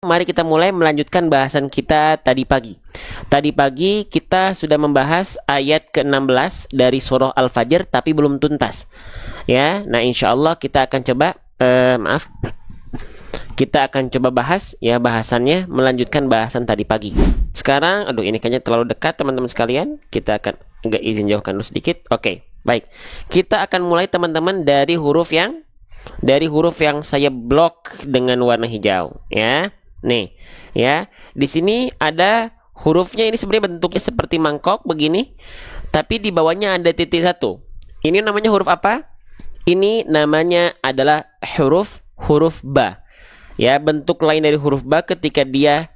Mari kita mulai melanjutkan bahasan kita tadi pagi. Tadi pagi kita sudah membahas ayat ke-16 dari surah Al-Fajr, tapi belum tuntas. Ya, nah insya Allah kita akan coba, kita akan coba bahas ya bahasannya, melanjutkan bahasan tadi pagi. Sekarang, aduh ini kayaknya terlalu dekat teman-teman sekalian. Kita akan agak izin jauhkan dulu sedikit. Oke, baik. Kita akan mulai teman-teman dari huruf yang saya blok dengan warna hijau. Ya. Nih, ya. Di sini ada hurufnya, ini sebenarnya bentuknya seperti mangkok begini, tapi di bawahnya ada titik satu. Ini namanya huruf apa? Ini namanya adalah huruf ba. Ya, bentuk lain dari huruf ba ketika dia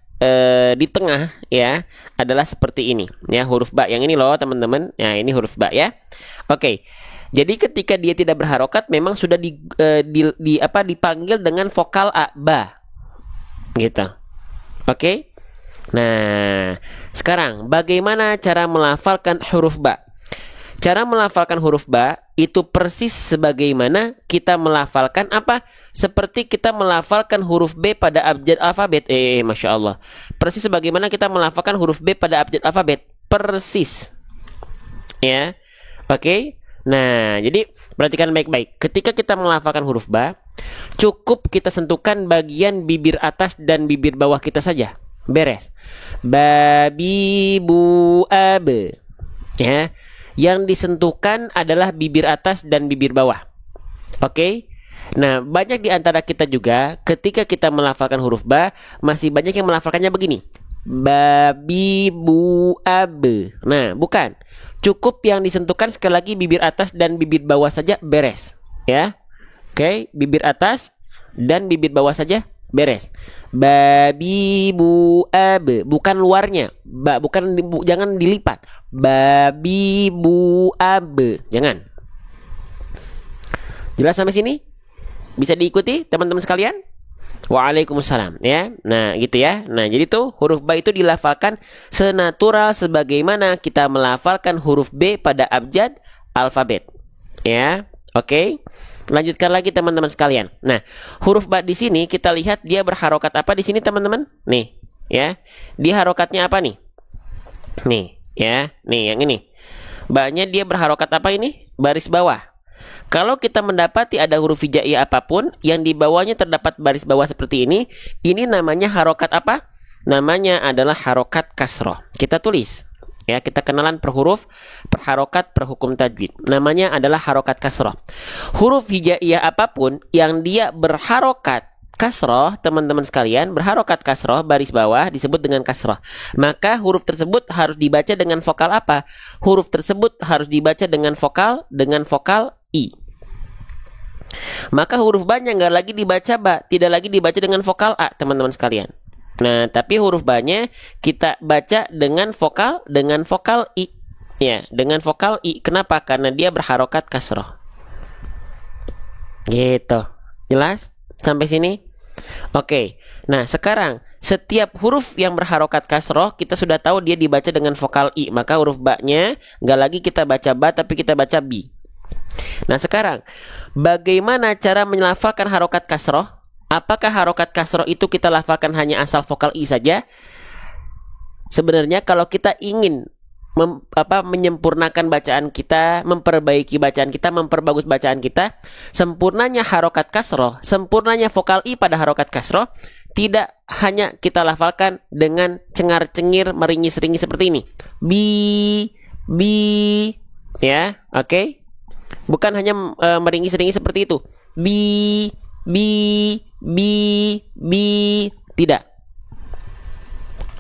di tengah ya adalah seperti ini. Ya, huruf ba yang ini loh, teman-teman. Ya, ini huruf ba ya. Oke. Jadi ketika dia tidak berharokat memang sudah dipanggil dengan vokal a, ba. Gitu. Oke. Nah, sekarang bagaimana cara melafalkan huruf ba? Cara melafalkan huruf ba itu persis sebagaimana kita melafalkan apa? Seperti kita melafalkan huruf B pada abjad alfabet. Masya Allah. Persis sebagaimana kita melafalkan huruf B pada abjad alfabet. Persis. Ya. Oke. Nah, jadi perhatikan baik-baik. Ketika kita melafalkan huruf ba, cukup kita sentuhkan bagian bibir atas dan bibir bawah kita saja. Beres. Babi bu abe. Ya. Yang disentuhkan adalah bibir atas dan bibir bawah. Oke. Nah, banyak di antara kita juga ketika kita melafalkan huruf ba, masih banyak yang melafalkannya begini. Babi bu abe. Nah, bukan. Cukup yang disentuhkan sekali lagi bibir atas dan bibir bawah saja, beres. Ya. Oke, bibir atas dan bibir bawah saja, beres. Babi bu abe, bukan luarnya. Jangan dilipat. Babi bu abe, jangan. Jelas sampai sini? Bisa diikuti teman-teman sekalian? Waalaikumsalam ya. Nah, gitu ya. Nah, jadi tuh huruf ba itu dilafalkan senatural sebagaimana kita melafalkan huruf B pada abjad alfabet. Ya. Oke. Lanjutkan lagi teman-teman sekalian. Nah, huruf ba di sini kita lihat dia berharokat apa di sini teman-teman? Nih, ya. Dia harokatnya apa nih? Nih, ya. Nih yang ini. Ba-nya dia berharokat apa ini? Baris bawah. Kalau kita mendapati ada huruf hijaiyah apapun yang di bawahnya terdapat baris bawah seperti ini namanya harokat apa? Namanya adalah harokat kasroh. Kita tulis. Ya, kita kenalan per huruf, per harokat, per hukum tajwid. Namanya adalah harokat kasroh. Huruf hijaiyah apapun yang dia berharokat kasroh, teman-teman sekalian, berharokat kasroh, baris bawah disebut dengan kasroh. Maka huruf tersebut harus dibaca dengan vokal apa? Huruf tersebut harus dibaca dengan vokal I. Maka huruf ba-nya nggak lagi dibaca ba, tidak lagi dibaca dengan vokal a, teman-teman sekalian. Nah, tapi huruf ba-nya kita baca dengan vokal i. Ya, dengan vokal i. Kenapa? Karena dia berharokat kasroh. Gitu. Jelas? Sampai sini? Oke. Nah, sekarang setiap huruf yang berharokat kasroh kita sudah tahu dia dibaca dengan vokal i. Maka huruf ba-nya nggak lagi kita baca ba, tapi kita baca bi. Nah, sekarang bagaimana cara melafalkan harokat kasroh? Apakah harokat kasroh itu kita lafalkan hanya asal vokal i saja? Sebenarnya kalau kita ingin menyempurnakan bacaan kita, memperbaiki bacaan kita, memperbagus bacaan kita, sempurnanya harokat kasroh, sempurnanya vokal i pada harokat kasroh, tidak hanya kita lafalkan dengan cengar-cengir, meringis-ringis seperti ini. Bi, ya, oke? Bukan hanya meringis-ringis seperti itu. Bi, tidak.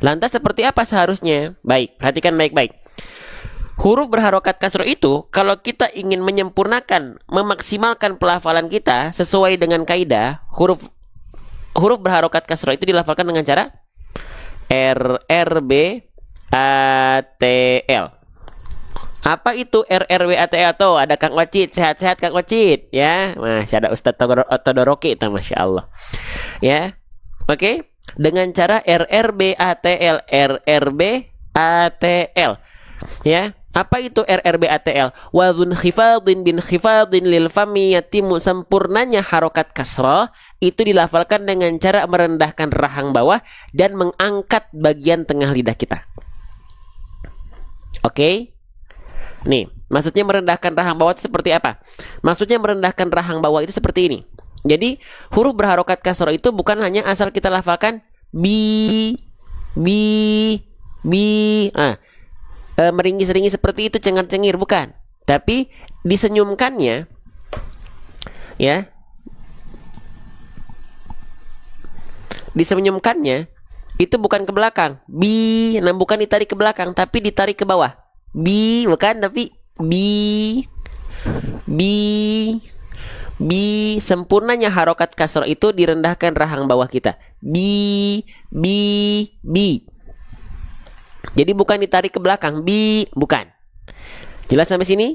Lantas seperti apa seharusnya? Baik, perhatikan baik-baik. Huruf berharokat kasroh itu kalau kita ingin menyempurnakan, memaksimalkan pelafalan kita sesuai dengan kaidah, huruf berharokat kasroh itu dilafalkan dengan cara RRBATL. Apa itu RRWATL? Tuh ada Kang Wacit, sehat-sehat Kang Wacit ya. Masih ada Ustadz Todoroki itu, Masya Allah. Ya. Oke. Dengan cara RRBATL. Ya. Apa itu RRB ATL? Wadhun khifadin bin khifadin lil fami yatimu, sempurnanya harokat kasroh itu dilafalkan dengan cara merendahkan rahang bawah dan mengangkat bagian tengah lidah kita. Oke? Nih, maksudnya merendahkan rahang bawah itu seperti apa? Maksudnya merendahkan rahang bawah itu seperti ini. Jadi huruf berharokat kasroh itu bukan hanya asal kita lafalkan bi, meringis-ringis seperti itu, cengar-cengir, bukan. Tapi disenyumkannya, ya, disenyumkannya itu bukan ke belakang, bi, nah bukan ditarik ke belakang, tapi ditarik ke bawah, bi, bukan, tapi bi, sempurnanya harokat kasroh itu direndahkan rahang bawah kita, bi. Jadi bukan ditarik ke belakang, bi, bukan. Jelas sampai sini?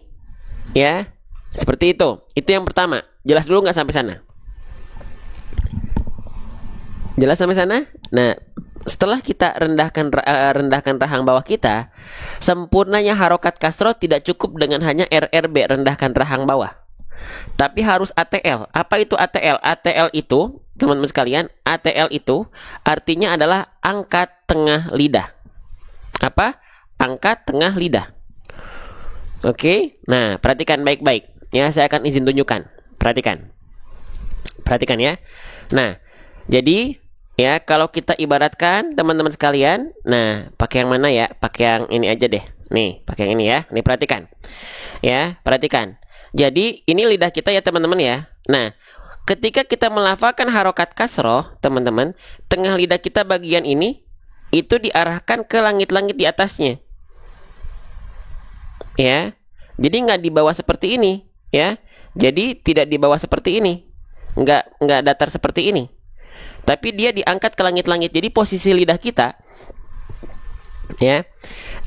Ya, seperti itu. Itu yang pertama. Jelas dulu nggak sampai sana? Jelas sampai sana? Nah, setelah kita rendahkan rahang bawah kita, sempurnanya harokat kasroh tidak cukup dengan hanya RRB, rendahkan rahang bawah. Tapi harus ATL. Apa itu ATL? ATL itu, teman-teman sekalian, ATL itu artinya adalah angkat tengah lidah. Apa? Angkat tengah lidah. Oke? Nah, perhatikan baik-baik. Ya, saya akan izin tunjukkan. Perhatikan. Perhatikan ya. Nah, jadi ya kalau kita ibaratkan teman-teman sekalian, nah, pakai yang mana ya? Pakai yang ini aja deh. Nih, pakai yang ini ya. Nih, perhatikan. Ya, perhatikan. Jadi, ini lidah kita ya, teman-teman ya. Nah, ketika kita melafalkan harokat kasroh, teman-teman, tengah lidah kita bagian ini itu diarahkan ke langit-langit di atasnya, ya. Jadi nggak di bawah seperti ini, ya. Jadi tidak di bawah seperti ini, nggak datar seperti ini, tapi dia diangkat ke langit-langit. Jadi posisi lidah kita, ya,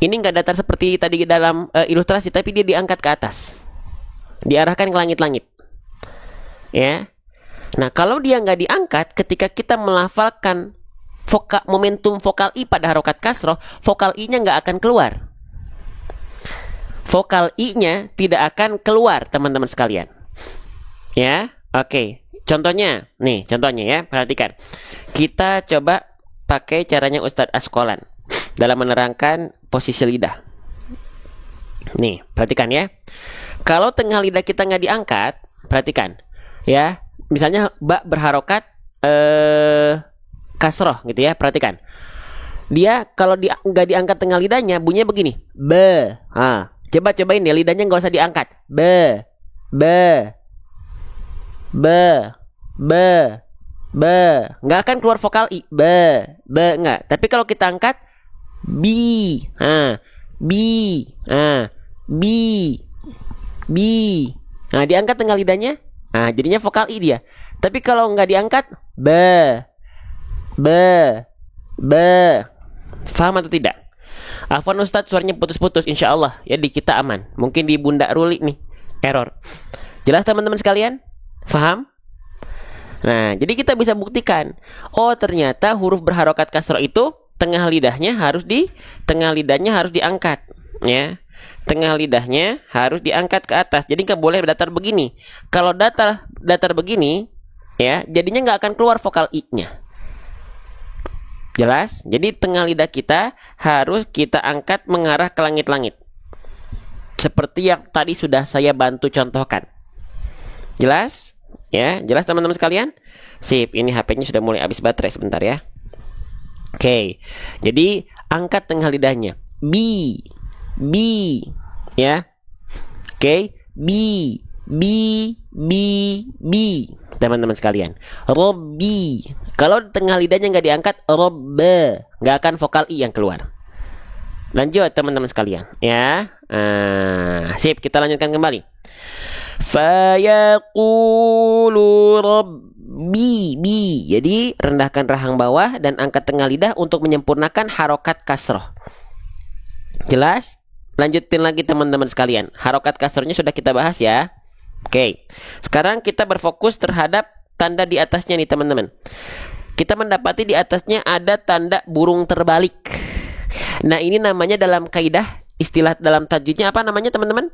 ini nggak datar seperti tadi dalam ilustrasi, tapi dia diangkat ke atas, diarahkan ke langit-langit, ya. Nah, kalau dia nggak diangkat, ketika kita melafalkan momentum vokal I pada harokat kasroh, vokal I-nya nggak akan keluar. Vokal I-nya tidak akan keluar, teman-teman sekalian. Ya, oke. Contohnya, nih, contohnya ya, perhatikan. Kita coba pakai caranya Ustadz Askolan dalam menerangkan posisi lidah. Nih, perhatikan ya. Kalau tengah lidah kita nggak diangkat, perhatikan, ya. Misalnya ba berharokat kasroh gitu ya, perhatikan. Dia kalau nggak diangkat tengah lidahnya, bunyinya begini, be. Cobain deh, lidahnya nggak usah diangkat, be, nggak akan keluar vokal I, be, nggak. Tapi kalau kita angkat, bi, nah diangkat tengah lidahnya, nah jadinya vokal I dia. Tapi kalau nggak diangkat, be. Faham atau tidak? Afwan Ustadz, suaranya putus-putus. Insya Allah ya, di kita aman. Mungkin di Bunda Ruli nih error. Jelas teman-teman sekalian? Faham? Nah, jadi kita bisa buktikan, oh ternyata huruf berharokat kasroh itu tengah lidahnya harus diangkat, ya. Tengah lidahnya harus diangkat ke atas. Jadi nggak boleh datar begini. Kalau datar begini, ya, jadinya nggak akan keluar vokal I-nya. Jelas? Jadi tengah lidah kita harus kita angkat mengarah ke langit-langit. Seperti yang tadi sudah saya bantu contohkan. Jelas? Ya, jelas teman-teman sekalian? Sip, ini HP-nya sudah mulai habis baterai sebentar ya. Oke. Jadi angkat tengah lidahnya. B. Ya. Oke. B. Teman-teman sekalian, Robbi. Kalau tengah lidahnya nggak diangkat, robbe, nggak akan vokal I yang keluar. Lanjut teman-teman sekalian, ya. Sip, kita lanjutkan kembali. Fayaqulu rabbi. Jadi rendahkan rahang bawah dan angkat tengah lidah untuk menyempurnakan harokat kasroh. Jelas? Lanjutin lagi teman-teman sekalian. Harokat kasrohnya sudah kita bahas ya. Oke, sekarang kita berfokus terhadap tanda di atasnya nih teman-teman. Kita mendapati di atasnya ada tanda burung terbalik. Nah, ini namanya dalam kaidah istilah dalam tajwidnya apa namanya teman-teman?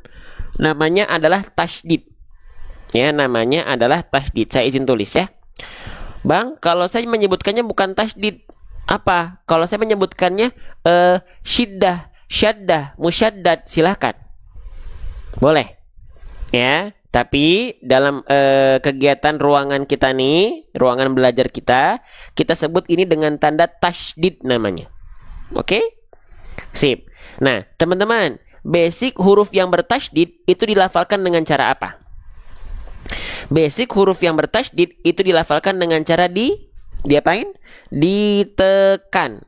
Namanya adalah tasydid. Ya, namanya adalah tasydid. Saya izin tulis ya. Bang, kalau saya menyebutkannya bukan tasydid, apa? Kalau saya menyebutkannya syiddah, syaddah, musyaddad, silahkan. Boleh. Ya, tapi dalam kegiatan ruangan kita nih, ruangan belajar kita sebut ini dengan tanda tasydid namanya. Oke? Sip. Nah, teman-teman, basic huruf yang bertasydid itu dilafalkan dengan cara apa? Basic huruf yang bertasydid itu dilafalkan dengan cara diapain? Ditekan.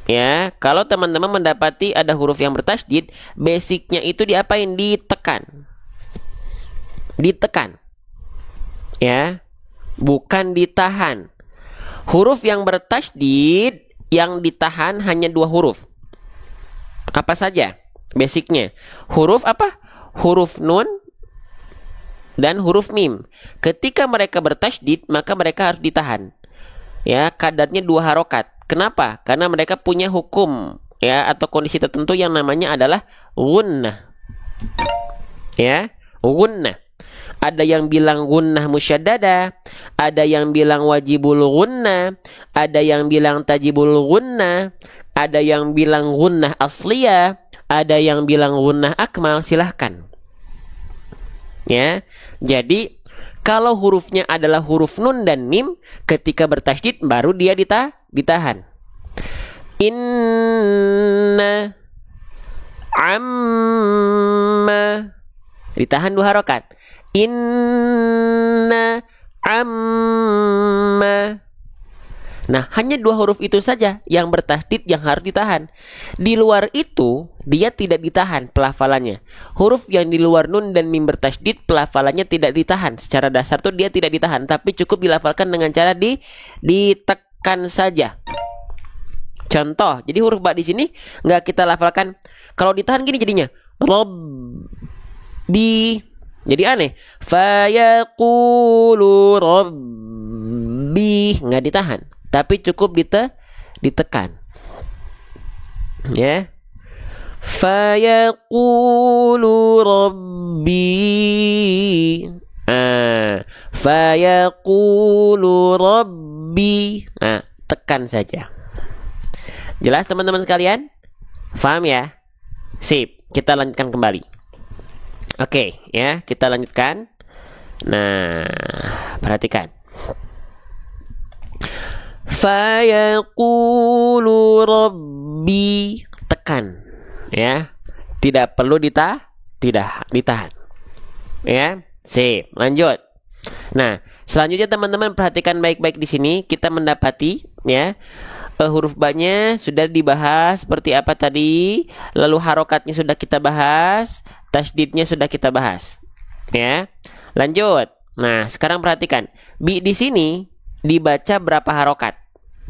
Ya, kalau teman-teman mendapati ada huruf yang bertasydid, basicnya itu diapain? Ditekan. Ditekan. Ya, bukan ditahan. Huruf yang bertasydid yang ditahan hanya 2 huruf. Apa saja basicnya? Huruf apa? Huruf nun dan huruf mim. Ketika mereka bertasydid, maka mereka harus ditahan. Ya, kadarnya 2 harokat. Kenapa? Karena mereka punya hukum ya atau kondisi tertentu yang namanya adalah gunnah. Ya, gunnah. Ada yang bilang gunnah musyaddada, ada yang bilang wajibul gunnah, ada yang bilang tajibul gunnah, ada yang bilang gunnah asliyah, ada yang bilang gunnah akmal, silahkan. Ya, jadi kalau hurufnya adalah huruf nun dan mim, ketika bertasydid baru dia ditahan. Inna, amma, ditahan 2 harokat. Inna, amma. Nah, hanya 2 huruf itu saja yang bertasydid yang harus ditahan. Di luar itu, dia tidak ditahan pelafalannya. Huruf yang di luar nun dan mim bertasydid, pelafalannya tidak ditahan. Secara dasar tuh dia tidak ditahan, tapi cukup dilafalkan dengan cara ditekan saja. Contoh, jadi huruf ba di sini nggak kita lafalkan. Kalau ditahan gini jadinya Rabbi. Jadi aneh. Fayaqulu Rabbi, nggak ditahan, tapi cukup ditekan. Ya. Fayaqulu Rabbi. Fayaqulu Rabbi. Nah, tekan saja. Jelas teman-teman sekalian? Paham ya? Sip, kita lanjutkan kembali. Oke, ya, kita lanjutkan. Nah, perhatikan. Fayaqulu Rabbi, tekan. Ya. Tidak perlu tidak ditahan. Ya. Sip, lanjut. Nah, selanjutnya teman-teman perhatikan baik-baik di sini, kita mendapati ya huruf ba-nya sudah dibahas seperti apa tadi, lalu harokatnya sudah kita bahas, tasydidnya sudah kita bahas. Ya. Lanjut. Nah, sekarang perhatikan. Bi di sini dibaca berapa harokat?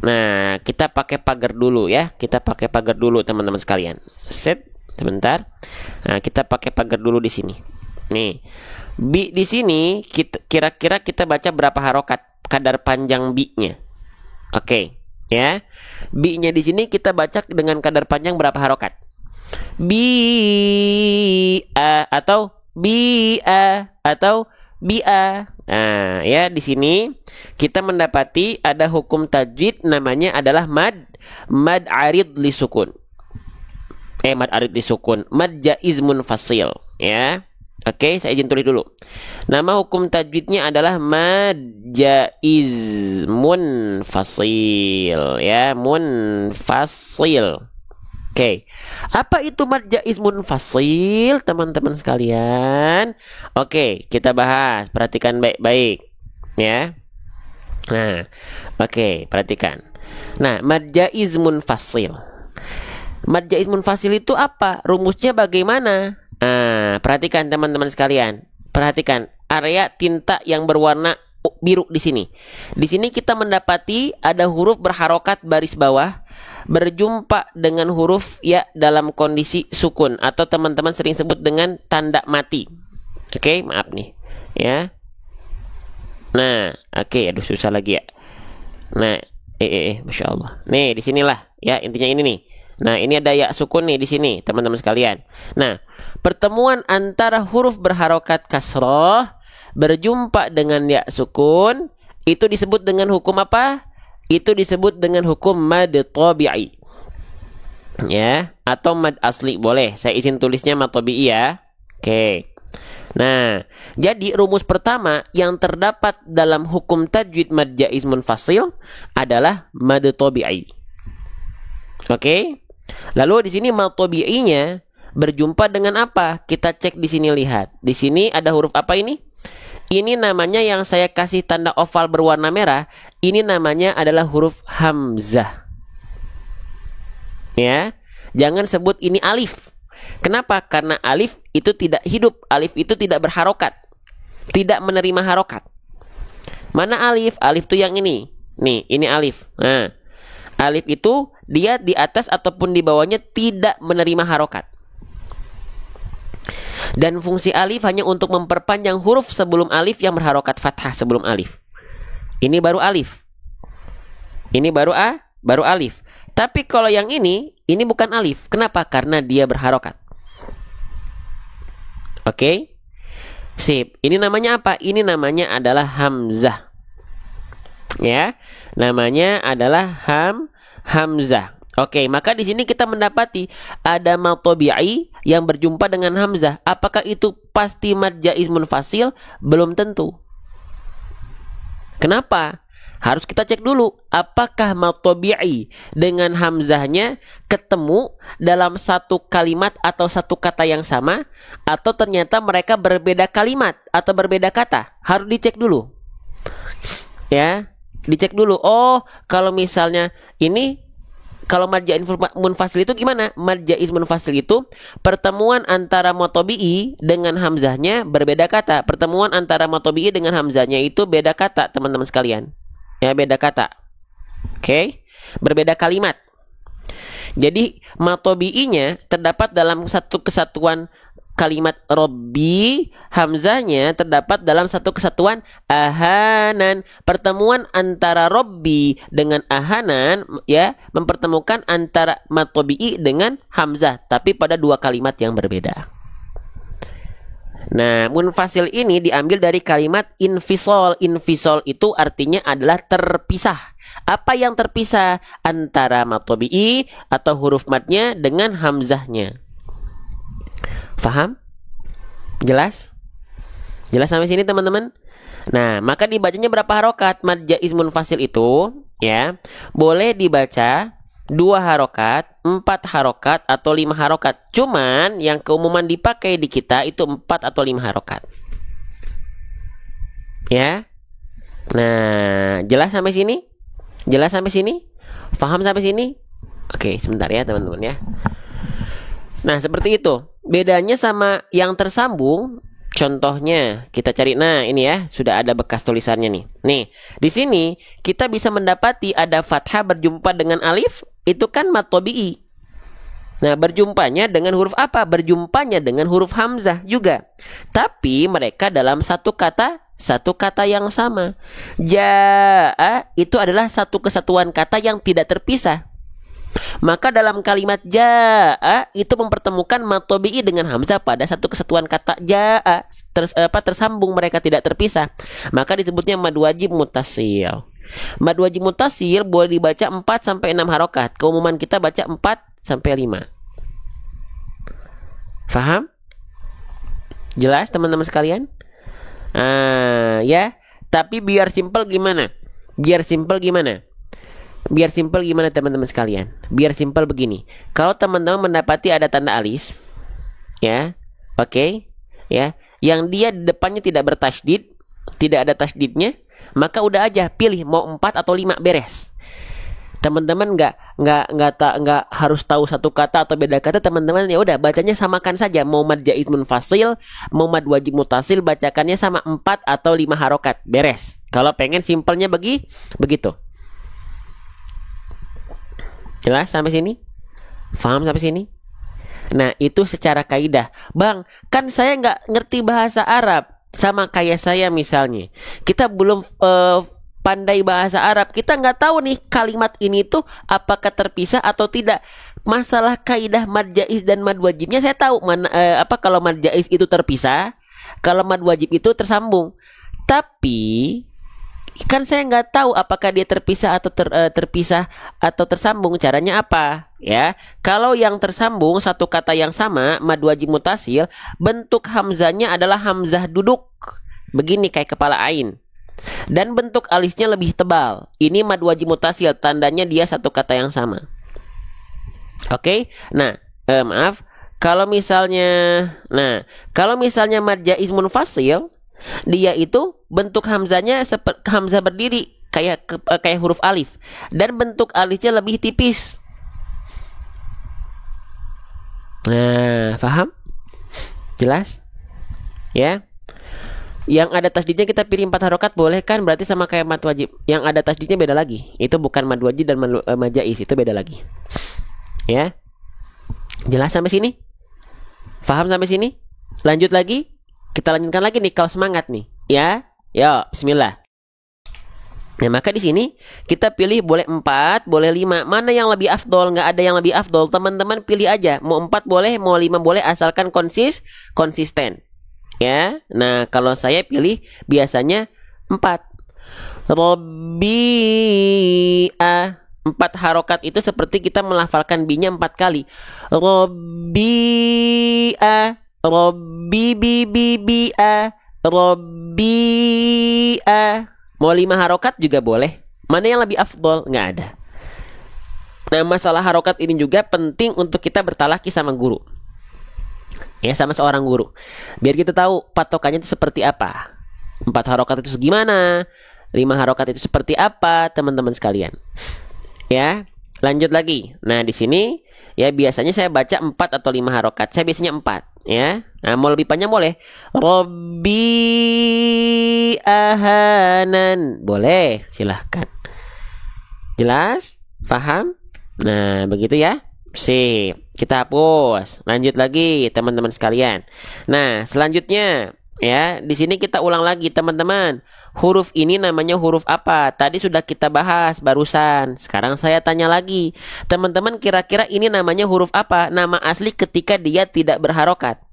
Nah, kita pakai pagar dulu ya. Kita pakai pagar dulu teman-teman sekalian. Set, sebentar. Nah, kita pakai pagar dulu di sini. Nih. Bi di sini kira-kira kita baca berapa harokat? Kadar panjang bi-nya. Oke, ya. Bi-nya di sini kita baca dengan kadar panjang berapa harokat? Bi-a atau bi-a atau bi-a. Nah, ya di sini kita mendapati ada hukum tajwid namanya adalah mad arid li sukun. Mad arid li sukun, mad jaiz munfasil, ya. Oke, saya izin tulis dulu. Nama hukum tajwidnya adalah mad jaiz munfasil, ya, munfasil. Oke. Apa itu mad jaiz munfasil, teman-teman sekalian? Oke, kita bahas. Perhatikan baik-baik, ya. Nah, oke, perhatikan. Nah, mad jaiz munfasil. Mad jaiz munfasil itu apa? Rumusnya bagaimana? Nah, perhatikan teman-teman sekalian. Perhatikan area tinta yang berwarna biru di sini. Di sini kita mendapati ada huruf berharokat baris bawah berjumpa dengan huruf ya dalam kondisi sukun atau teman-teman sering sebut dengan tanda mati. Oke, maaf nih, ya. Nah, oke, aduh susah lagi ya. Nah, masya Allah. Nih, di sinilah ya intinya ini nih. Nah, ini ada ya sukun nih di sini, teman-teman sekalian. Nah, pertemuan antara huruf berharokat kasroh berjumpa dengan ya sukun itu disebut dengan hukum apa? Itu disebut dengan hukum mad tabi'i. Ya, atau mad asli boleh. Saya izin tulisnya mad tabi'i ya. Oke. Nah, jadi rumus pertama yang terdapat dalam hukum tajwid mad jaiz munfasil adalah mad tabi'i. Oke? Lalu di sini mad tabi'inya berjumpa dengan apa? Kita cek di sini, lihat. Di sini ada huruf apa ini? Ini namanya yang saya kasih tanda oval berwarna merah. Ini namanya adalah huruf hamzah. Ya. Jangan sebut ini alif. Kenapa? Karena alif itu tidak hidup. Alif itu tidak berharokat. Tidak menerima harokat. Mana alif? Alif itu yang ini. Nih, ini alif. Nah, alif itu dia di atas ataupun di bawahnya tidak menerima harokat. Dan fungsi alif hanya untuk memperpanjang huruf sebelum alif yang berharokat fathah sebelum alif. Ini baru alif. Ini baru alif. Tapi kalau yang ini bukan alif. Kenapa? Karena dia berharokat. Oke? Sip. Ini namanya apa? Ini namanya adalah hamzah. Ya. Namanya adalah hamzah. Oke, maka di sini kita mendapati ada mad tabi'i yang berjumpa dengan hamzah. Apakah itu pasti mad jaiz munfasil? Belum tentu. Kenapa? Harus kita cek dulu apakah mad tabi'i dengan hamzahnya ketemu dalam satu kalimat atau satu kata yang sama, atau ternyata mereka berbeda kalimat atau berbeda kata. Harus dicek dulu. Ya, dicek dulu. Oh, kalau misalnya ini, kalau mad jaiz munfasil itu gimana? Mad jaiz munfasil itu pertemuan antara mad tabi'i dengan hamzahnya berbeda kata. Pertemuan antara mad tabi'i dengan hamzahnya itu beda kata, teman-teman sekalian. Ya, beda kata. Oke? Berbeda kalimat. Jadi mad tabi'inya terdapat dalam satu kesatuan kalimat Robbi, hamzahnya terdapat dalam satu kesatuan ahanan. Pertemuan antara Robbi dengan ahanan ya mempertemukan antara mad tabi'i dengan hamzah, tapi pada dua kalimat yang berbeda. Nah, munfasil ini diambil dari kalimat infisol. Infisol itu artinya adalah terpisah. Apa yang terpisah? Antara mad tabi'i atau huruf madnya dengan hamzahnya. Faham? Jelas? Jelas sampai sini, teman-teman? Nah, maka dibacanya berapa harokat? Mad jaiz munfasil itu ya boleh dibaca 2 harokat, 4 harokat, atau 5 harokat. Cuman yang keumuman dipakai di kita itu 4 atau 5 harokat. Ya. Nah, jelas sampai sini? Jelas sampai sini? Faham sampai sini? Oke, sebentar ya, teman-teman ya. Nah, seperti itu. Bedanya sama yang tersambung, contohnya kita cari. Nah, ini ya, sudah ada bekas tulisannya nih. Nih, di sini kita bisa mendapati ada fathah berjumpa dengan alif, itu kan mad tabi'i. Nah, berjumpanya dengan huruf apa? Berjumpanya dengan huruf hamzah juga. Tapi mereka dalam satu kata yang sama. Ja'a itu adalah satu kesatuan kata yang tidak terpisah. Maka dalam kalimat ja'a itu mempertemukan mad tabi'i dengan hamzah pada satu kesatuan kata ja'a, tersambung, mereka tidak terpisah. Maka disebutnya mad wajib muttasil. Mad wajib muttasil boleh dibaca 4 sampai 6 harokat. Keumuman kita baca 4 sampai 5. Faham? Jelas, teman-teman sekalian? Ya. Tapi biar simpel gimana? Biar simpel gimana, teman-teman sekalian? Biar simpel begini. Kalau teman-teman mendapati ada tanda alis, ya, oke, ya, yang dia di depannya tidak bertasydid, tidak ada tasydidnya, maka udah aja pilih mau 4 atau 5, beres. Teman-teman nggak harus tahu satu kata atau beda kata. Teman-teman ya udah bacanya samakan saja. Mau mad jaiz munfasil, mau mad wajib muttasil, bacakannya sama 4 atau 5 harokat, beres. Kalau pengen simpelnya begitu. Jelas sampai sini? Faham sampai sini? Nah, itu secara kaidah. Bang, kan saya nggak ngerti bahasa Arab. Sama kayak saya misalnya. Kita belum pandai bahasa Arab. Kita nggak tahu nih kalimat ini tuh apakah terpisah atau tidak. Masalah kaidah mad jaiz dan mad wajibnya saya tahu mana kalau mad jaiz itu terpisah, kalau mad wajib itu tersambung. Tapi kan saya nggak tahu apakah dia terpisah atau terpisah atau tersambung. Caranya apa? Ya, kalau yang tersambung satu kata yang sama, mad wajib mutasil, bentuk hamzahnya adalah hamzah duduk. Begini kayak kepala ain. Dan bentuk alisnya lebih tebal. Ini mad wajib mutasil, tandanya dia satu kata yang sama. Oke. Nah, maaf. Kalau misalnya mad jaiz munfasil, dia itu bentuk hamzahnya seperti hamzah berdiri kayak huruf alif, dan bentuk alisnya lebih tipis. Nah, paham? Jelas? Ya. Yang ada tasdidnya kita pilih 4 harokat boleh kan? Berarti sama kayak mad wajib. Yang ada tasdidnya beda lagi. Itu bukan mad wajib dan mad jaiz, itu beda lagi. Ya. Jelas sampai sini? Paham sampai sini? Lanjut lagi. Kita lanjutkan lagi nih, kau semangat nih. Ya. Yo, bismillah. Nah, maka di sini kita pilih boleh 4, boleh 5. Mana yang lebih afdol? Nggak ada yang lebih afdol. Teman-teman pilih aja. Mau 4 boleh, mau 5 boleh, asalkan konsisten. Ya. Nah, kalau saya pilih biasanya 4. Robbi'a. 4 harokat itu seperti kita melafalkan bi-nya 4 kali. Robbi'a, Robbi'a, Robbi'a. Mau 5 harokat juga boleh. Mana yang lebih afdol? Nggak ada. Nah, masalah harokat ini juga penting untuk kita bertalaki sama guru. Ya, sama seorang guru. Biar kita tahu patokannya itu seperti apa. 4 harokat itu segimana? 5 harokat itu seperti apa, teman-teman sekalian? Ya, lanjut lagi. Nah, di sini ya biasanya saya baca 4 atau 5 harokat. Saya biasanya 4, ya. Nah, mau lebih panjang boleh. Robbi ahanan. Boleh, silahkan. Jelas? Paham? Nah, begitu ya. Sip. Kita hapus. Lanjut lagi, teman-teman sekalian. Nah, selanjutnya ya, di sini kita ulang lagi, teman-teman. Huruf ini namanya huruf apa? Tadi sudah kita bahas barusan. Sekarang saya tanya lagi. Teman-teman kira-kira ini namanya huruf apa? Nama asli ketika dia tidak berharokat.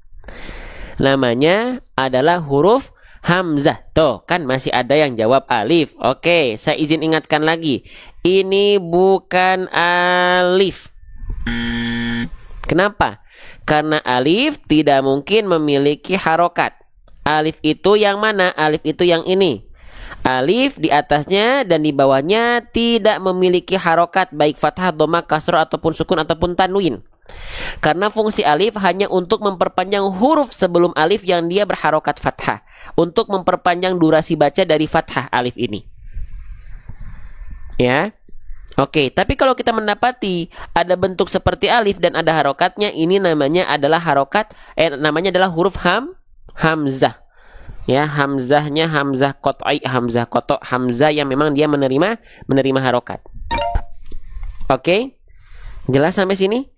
Namanya adalah huruf hamzah. Tuh, kan masih ada yang jawab alif. Oke, saya izin ingatkan lagi. Ini bukan alif. Kenapa? Karena alif tidak mungkin memiliki harokat. Alif itu yang mana? Alif itu yang ini. Alif di atasnya dan di bawahnya tidak memiliki harokat, baik fathah, dhamma, kasrah ataupun sukun ataupun tanwin. Karena fungsi alif hanya untuk memperpanjang huruf sebelum alif yang dia berharokat fathah, untuk memperpanjang durasi baca dari fathah alif ini. Ya. Oke, tapi kalau kita mendapati ada bentuk seperti alif dan ada harokatnya, ini namanya adalah namanya adalah huruf hamzah. Ya, hamzahnya hamzah qat'i, hamzah qata', hamzah yang memang dia menerima harokat. Oke? Jelas sampai sini?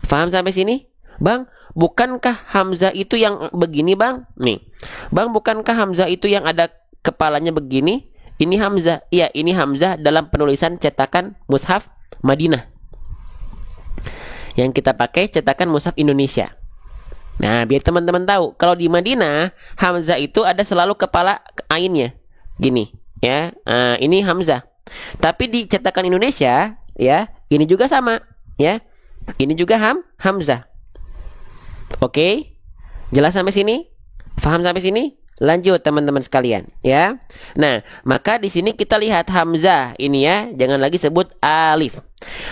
Paham sampai sini? Bang, bukankah hamzah itu yang begini, Bang? Nih. Bang, bukankah hamzah itu yang ada kepalanya begini? Ini hamzah. Iya, ini hamzah dalam penulisan cetakan mushaf Madinah. Yang kita pakai cetakan mushaf Indonesia. Nah, biar teman-teman tahu, kalau di Madinah hamzah itu ada selalu kepala ainnya. Gini, ya. Nah, ini hamzah. Tapi di cetakan Indonesia, ya, ini juga sama, ya. Ini juga hamzah. Oke? Jelas sampai sini? Paham sampai sini? Lanjut teman-teman sekalian, ya. Nah, maka di sini kita lihat hamzah ini ya, jangan lagi sebut alif.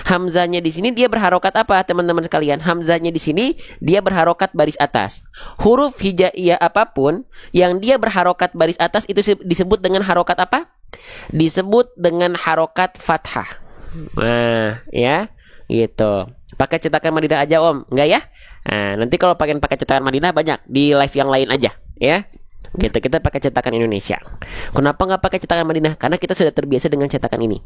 Hamzahnya di sini dia berharokat apa, teman-teman sekalian? Hamzahnya di sini dia berharokat baris atas. Huruf hijaiyah apapun yang dia berharokat baris atas itu disebut dengan harokat apa? Disebut dengan harokat fathah. Nah, ya, gitu. Pakai cetakan Madinah aja, Om, enggak ya? Nah, nanti kalau pakai cetakan Madinah banyak di live yang lain aja, ya. Gitu, kita pakai cetakan Indonesia. Kenapa nggak pakai cetakan Madinah? Karena kita sudah terbiasa dengan cetakan ini.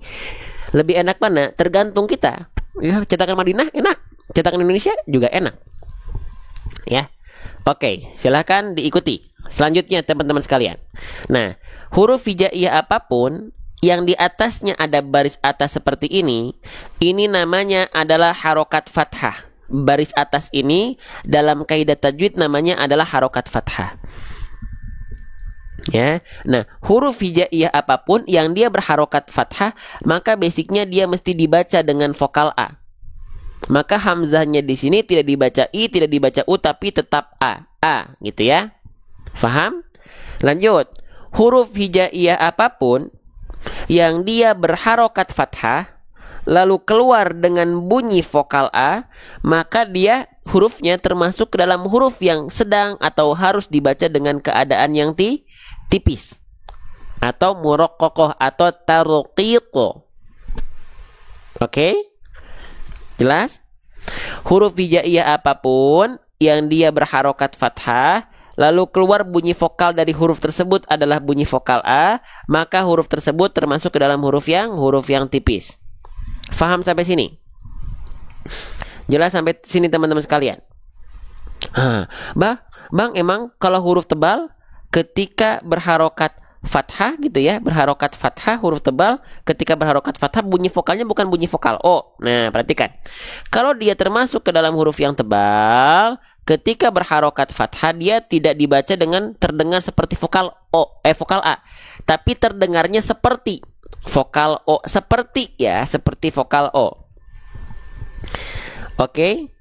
Lebih enak mana? Tergantung kita. Ya, cetakan Madinah enak, cetakan Indonesia juga enak. Ya, oke, silahkan diikuti. Selanjutnya teman-teman sekalian. Nah, huruf hijaiyah apapun yang di atasnya ada baris atas seperti ini namanya adalah harokat fathah. Baris atas ini dalam kaidah tajwid namanya adalah harokat fathah. Ya, nah huruf hijaiyah apapun yang dia berharokat fathah, maka basicnya dia mesti dibaca dengan vokal A. Maka hamzahnya di sini tidak dibaca I, tidak dibaca U, tapi tetap A, gitu ya. Faham? Lanjut. Huruf hijaiyah apapun yang dia berharokat fathah lalu keluar dengan bunyi vokal A, maka dia hurufnya termasuk ke dalam huruf yang sedang atau harus dibaca dengan keadaan yang tipis, atau muraqqaqah atau tarqiq. Oke? Jelas? Huruf hijaiyah apapun yang dia berharokat fathah lalu keluar bunyi vokal dari huruf tersebut adalah bunyi vokal A, maka huruf tersebut termasuk ke dalam huruf yang tipis. Faham sampai sini? Jelas sampai sini teman-teman sekalian? Bang, emang kalau huruf tebal ketika berharokat fathah gitu ya, berharokat fathah huruf tebal ketika berharokat fathah bunyi vokalnya bukan bunyi vokal O. Nah, perhatikan. Kalau dia termasuk ke dalam huruf yang tebal, ketika berharokat fathah dia tidak dibaca dengan terdengar seperti vokal vokal A, tapi terdengarnya seperti vokal O, seperti vokal O. Oke.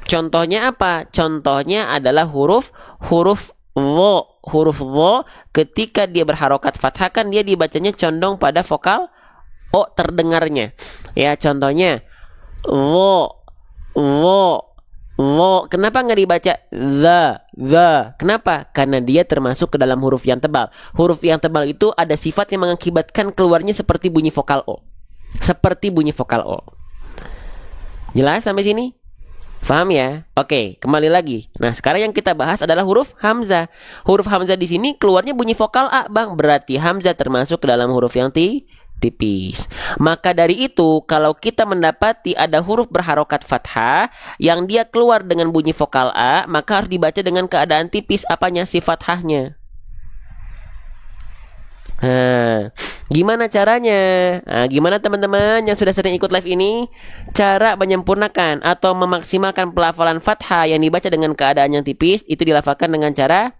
Contohnya apa? Contohnya adalah huruf wo. Huruf wo ketika dia berharokat fathah kan dia dibacanya condong pada vokal O terdengarnya. Ya, contohnya wo. Kenapa nggak dibaca the? Kenapa? Karena dia termasuk ke dalam huruf yang tebal. Huruf yang tebal itu ada sifat yang mengakibatkan keluarnya seperti bunyi vokal O. Seperti bunyi vokal O. Jelas sampai sini? Paham ya? Oke, kembali lagi. Nah, sekarang yang kita bahas adalah huruf hamzah. Huruf hamzah di sini keluarnya bunyi vokal A, Bang. Berarti hamzah termasuk ke dalam huruf yang tipis. Maka dari itu, kalau kita mendapati ada huruf berharokat fathah yang dia keluar dengan bunyi vokal A, maka harus dibaca dengan keadaan tipis. Apanya? Si fathahnya. Gimana caranya? Gimana teman-teman yang sudah sering ikut live ini? Cara menyempurnakan atau memaksimalkan pelafalan fathah yang dibaca dengan keadaan yang tipis itu dilafalkan dengan cara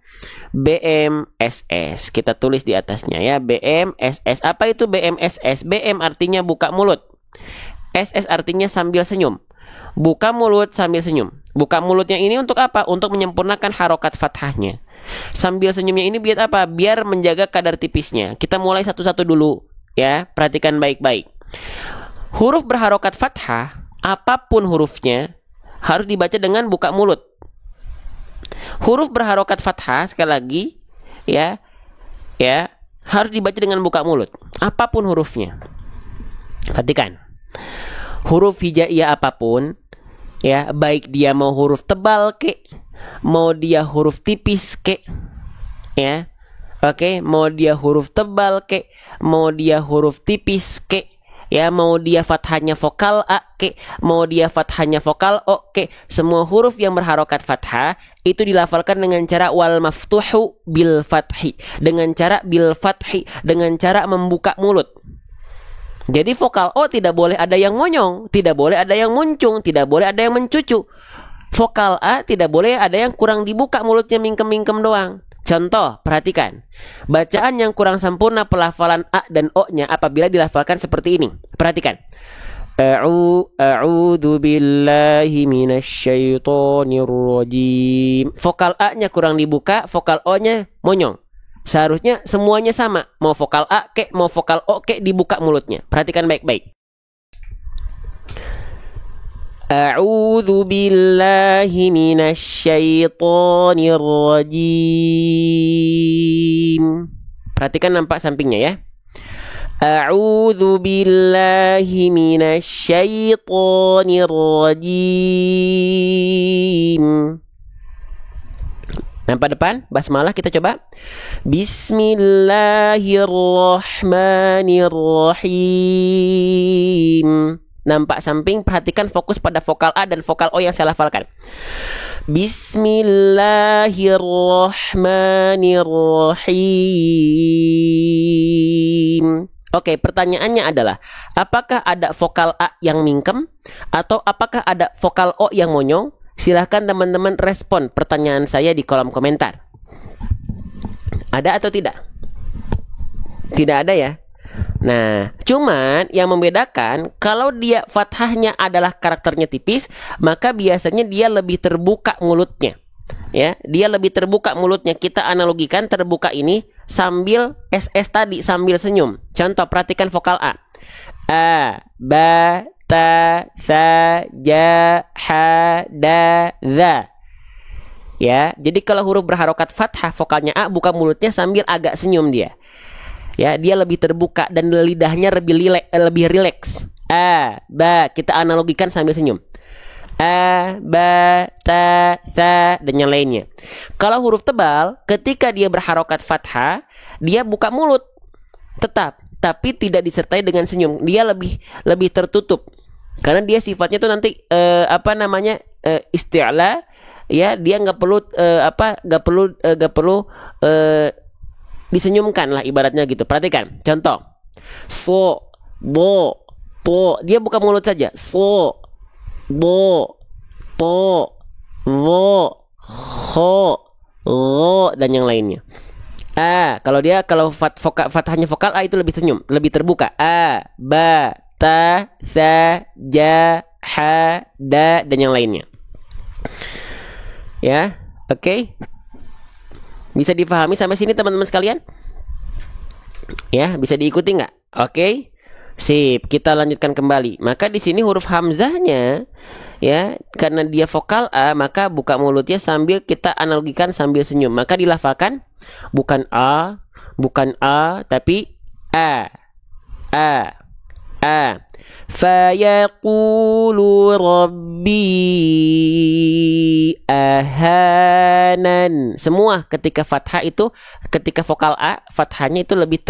BMSS. Kita tulis di atasnya ya, BMSS. Apa itu BMSS? BM artinya buka mulut. SS artinya sambil senyum. Buka mulut sambil senyum. Buka mulutnya ini untuk apa? Untuk menyempurnakan harokat fathahnya. Sambil senyumnya ini biar apa? Biar menjaga kadar tipisnya. Kita mulai satu-satu dulu ya. Perhatikan baik-baik. Huruf berharokat fathah, apapun hurufnya, harus dibaca dengan buka mulut. Huruf berharokat fathah sekali lagi ya, harus dibaca dengan buka mulut. Apapun hurufnya. Perhatikan. Huruf hijaiyah apapun ya, baik dia mau huruf tebal kek, mau dia huruf tipis kek, ya, oke, mau dia huruf tebal kek, mau dia huruf tipis kek, ya, mau dia fathahnya vokal A kek, mau dia fathahnya vokal O kek, semua huruf yang berharokat fathah itu dilafalkan dengan cara wal maftuhu bil fathi, dengan cara bil fathi, dengan cara membuka mulut. Jadi vokal O tidak boleh ada yang monyong, tidak boleh ada yang muncung, tidak boleh ada yang mencucu. Vokal A tidak boleh ada yang kurang dibuka mulutnya mingkem-mingkem doang. Contoh, perhatikan. Bacaan yang kurang sempurna pelafalan A dan O-nya apabila dilafalkan seperti ini. Perhatikan. A'udzu billahi minasyaitonir rajim. Vokal A-nya kurang dibuka, vokal O-nya monyong. Seharusnya semuanya sama. Mau vokal A kek, mau vokal O kek, dibuka mulutnya. Perhatikan baik-baik. A'udzu billahi minasyaitonir rajim. Perhatikan nampak sampingnya ya. A'udzu billahi minasyaitonir rajim. Nampak depan? Basmalah kita coba. Bismillahirrahmanirrahim. Nampak samping, perhatikan fokus pada vokal A dan vokal O yang saya lafalkan. Bismillahirrahmanirrahim. Oke, pertanyaannya adalah, apakah ada vokal A yang mingkem atau apakah ada vokal O yang monyong? Silahkan teman-teman respon pertanyaan saya di kolom komentar. Ada atau tidak? Tidak ada ya. Nah, cuman yang membedakan kalau dia fathahnya adalah karakternya tipis, maka biasanya dia lebih terbuka mulutnya. Ya, dia lebih terbuka mulutnya. Kita analogikan terbuka ini sambil SS tadi, sambil senyum. Contoh, perhatikan vokal A. A, ba, ta, sa, ja, ha, da, za. Ya, jadi kalau huruf berharokat fathah, vokalnya A, buka mulutnya sambil agak senyum dia. Ya, dia lebih terbuka dan lidahnya lebih rileks. A, ba, kita analogikan sambil senyum. A, ba, ta, sa, dan yang lainnya. Kalau huruf tebal, ketika dia berharokat fathah, dia buka mulut tetap, tapi tidak disertai dengan senyum. Dia lebih tertutup, karena dia sifatnya tuh nanti isti'la. Ya, dia nggak perlu disenyumkan lah ibaratnya gitu. Perhatikan, contoh, so, bo, po, dia buka mulut saja. So, bo, po, wo, ho, lo, dan yang lainnya. Kalau fathahnya vokal A itu lebih senyum, lebih terbuka. A, ba, ta, sa, ja, ha, da, dan yang lainnya. Ya, oke. Bisa difahami sampai sini teman-teman sekalian? Ya, bisa diikuti nggak? Oke. Sip, kita lanjutkan kembali. Maka di sini huruf hamzahnya, ya, karena dia vokal A, maka buka mulutnya sambil kita analogikan sambil senyum. Maka dilafalkan bukan A, tapi A. Fayaqulu rabbi ahanan. Semua ketika fathah itu, ketika vokal A, fathahnya itu lebih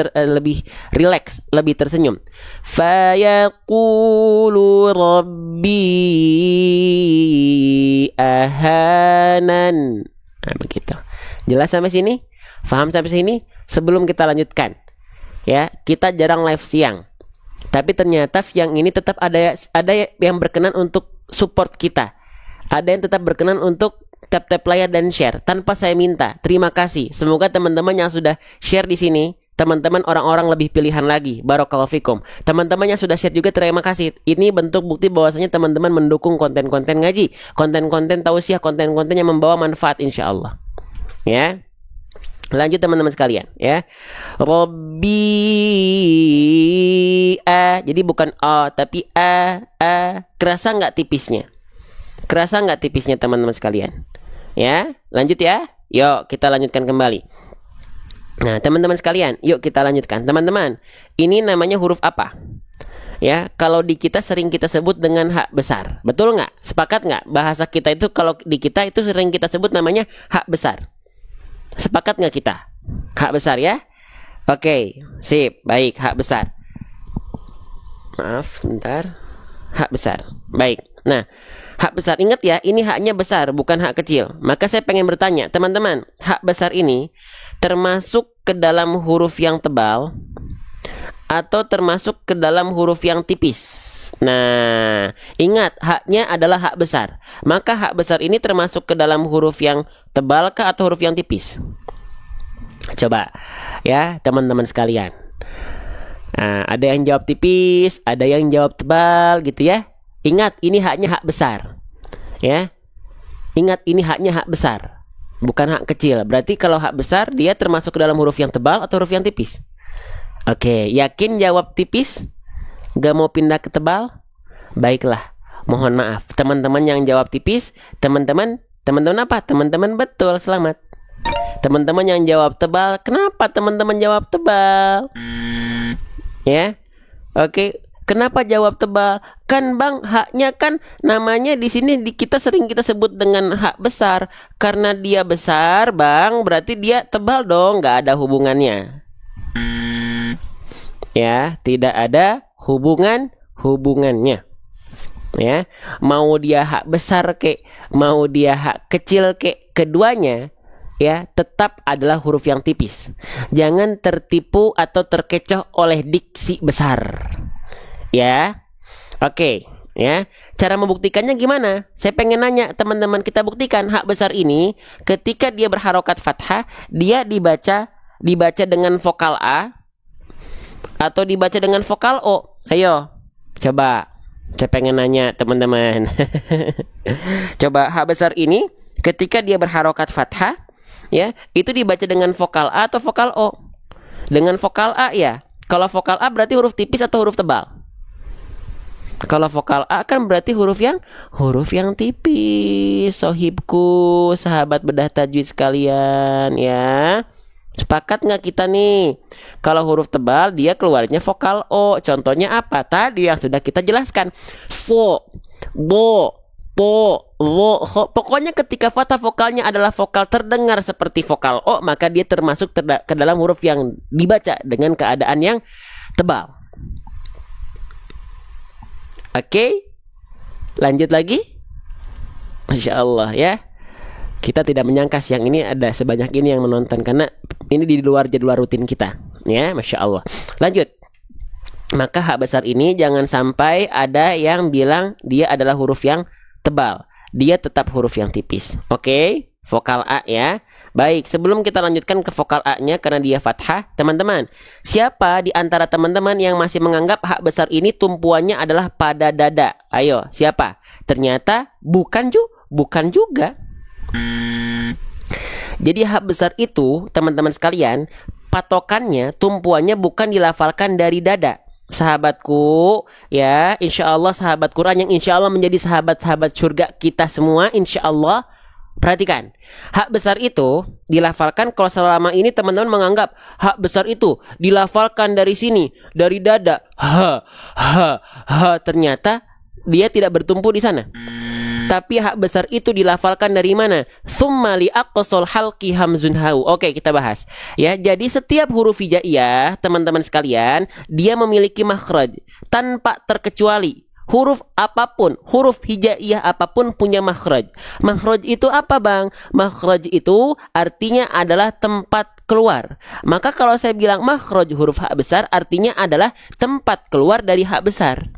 rileks, lebih tersenyum. Fayaqulu rabbi ahanan. Nah, begitu. Jelas sampai sini? Paham sampai sini? Sebelum kita lanjutkan, ya, kita jarang live siang. Tapi ternyata siang ini tetap ada yang berkenan untuk support kita. Ada yang tetap berkenan untuk tap layar dan share tanpa saya minta. Terima kasih. Semoga teman-teman yang sudah share di sini, teman-teman orang-orang lebih pilihan lagi. Barakallahu fikum. Teman-teman yang sudah share juga terima kasih. Ini bentuk bukti bahwasanya teman-teman mendukung konten-konten ngaji, konten-konten tausiah, konten-konten yang membawa manfaat insyaallah. Ya. Lanjut teman-teman sekalian, ya. Robbi A. Jadi bukan A, tapi A. Kerasa nggak tipisnya? Kerasa nggak tipisnya teman-teman sekalian? Ya, lanjut ya. Yuk kita lanjutkan kembali. Nah teman-teman sekalian, yuk kita lanjutkan. Teman-teman, ini namanya huruf apa? Ya, kalau di kita sering kita sebut dengan hak besar. Betul nggak? Sepakat nggak? Bahasa kita itu kalau di kita itu sering kita sebut namanya hak besar. Sepakat nggak kita? Hak besar ya? Oke, sip, baik, hak besar. Maaf, bentar. Hak besar, baik. Nah, hak besar, ingat ya, ini haknya besar, bukan hak kecil. Maka saya pengen bertanya, teman-teman, hak besar ini termasuk ke dalam huruf yang tebal atau termasuk ke dalam huruf yang tipis? Nah, ingat, haknya adalah hak besar. Maka hak besar ini termasuk ke dalam huruf yang tebal kah atau huruf yang tipis? Coba ya teman-teman sekalian. Nah, ada yang jawab tipis, ada yang jawab tebal gitu ya. Ingat, ini haknya hak besar. Ya. Ingat, ini haknya hak besar, bukan hak kecil. Berarti kalau hak besar dia termasuk ke dalam huruf yang tebal atau huruf yang tipis? Oke, yakin jawab tipis? Gak mau pindah ke tebal? Baiklah, mohon maaf. Teman-teman yang jawab tipis, teman-teman apa? Teman-teman betul, selamat. Teman-teman yang jawab tebal, kenapa teman-teman jawab tebal? Ya, oke. Kenapa jawab tebal? Kan bang, haknya kan namanya di sini kita sering kita sebut dengan hak besar. Karena dia besar, bang, berarti dia tebal dong. Gak ada hubungannya. Ya, tidak ada hubungannya. Ya, mau dia hak besar kek, mau dia hak kecil kek, keduanya ya tetap adalah huruf yang tipis. Jangan tertipu atau terkecoh oleh diksi besar. Ya. Oke, ya. Cara membuktikannya gimana? Saya pengen nanya teman-teman, kita buktikan hak besar ini ketika dia berharokat fathah, dia dibaca dengan vokal A atau dibaca dengan vokal O. Ayo, coba. Saya pengen nanya teman-teman. Coba hak besar ini ketika dia berharokat fathah, ya, itu dibaca dengan vokal A atau vokal O? Dengan vokal A ya. Kalau vokal A berarti huruf tipis atau huruf tebal? Kalau vokal A kan berarti huruf yang tipis. Sohibku, sahabat bedah tajwid sekalian, ya. Sepakat nggak kita nih? Kalau huruf tebal dia keluarnya vokal O. Contohnya apa? Tadi yang sudah kita jelaskan. Fo, bo, po, wo, ho. Pokoknya ketika fathah vokalnya adalah vokal terdengar seperti vokal O, maka dia termasuk ke dalam huruf yang dibaca dengan keadaan yang tebal. Oke, lanjut lagi. Masya Allah ya. Kita tidak menyangka siang ini ada sebanyak ini yang menonton, karena ini di luar jadwal rutin kita, ya. Masya Allah. Lanjut. Maka hak besar ini jangan sampai ada yang bilang dia adalah huruf yang tebal. Dia tetap huruf yang tipis. Oke, vokal A ya. Baik, sebelum kita lanjutkan ke vokal A-nya karena dia fathah, teman-teman, siapa di antara teman-teman yang masih menganggap hak besar ini tumpuannya adalah pada dada? Ayo, siapa? Ternyata bukan juga. Jadi hak besar itu, teman-teman sekalian, patokannya, tumpuannya bukan dilafalkan dari dada. Sahabatku, ya, insya Allah sahabat Quran yang insya Allah menjadi sahabat-sahabat surga kita semua, insya Allah. Perhatikan, hak besar itu dilafalkan kalau selama ini teman-teman menganggap hak besar itu dilafalkan dari sini, dari dada. Ternyata dia tidak bertumpu di sana. Tapi hak besar itu dilafalkan dari mana? Tsumma li aqsal halqi hamzun hau. Oke, kita bahas. Ya, jadi setiap huruf hijaiyah, teman-teman sekalian, dia memiliki makhraj tanpa terkecuali. Huruf apapun, huruf hijaiyah apapun punya makhraj. Makhraj itu apa, Bang? Makhraj itu artinya adalah tempat keluar. Maka kalau saya bilang makhraj huruf hak besar, artinya adalah tempat keluar dari hak besar.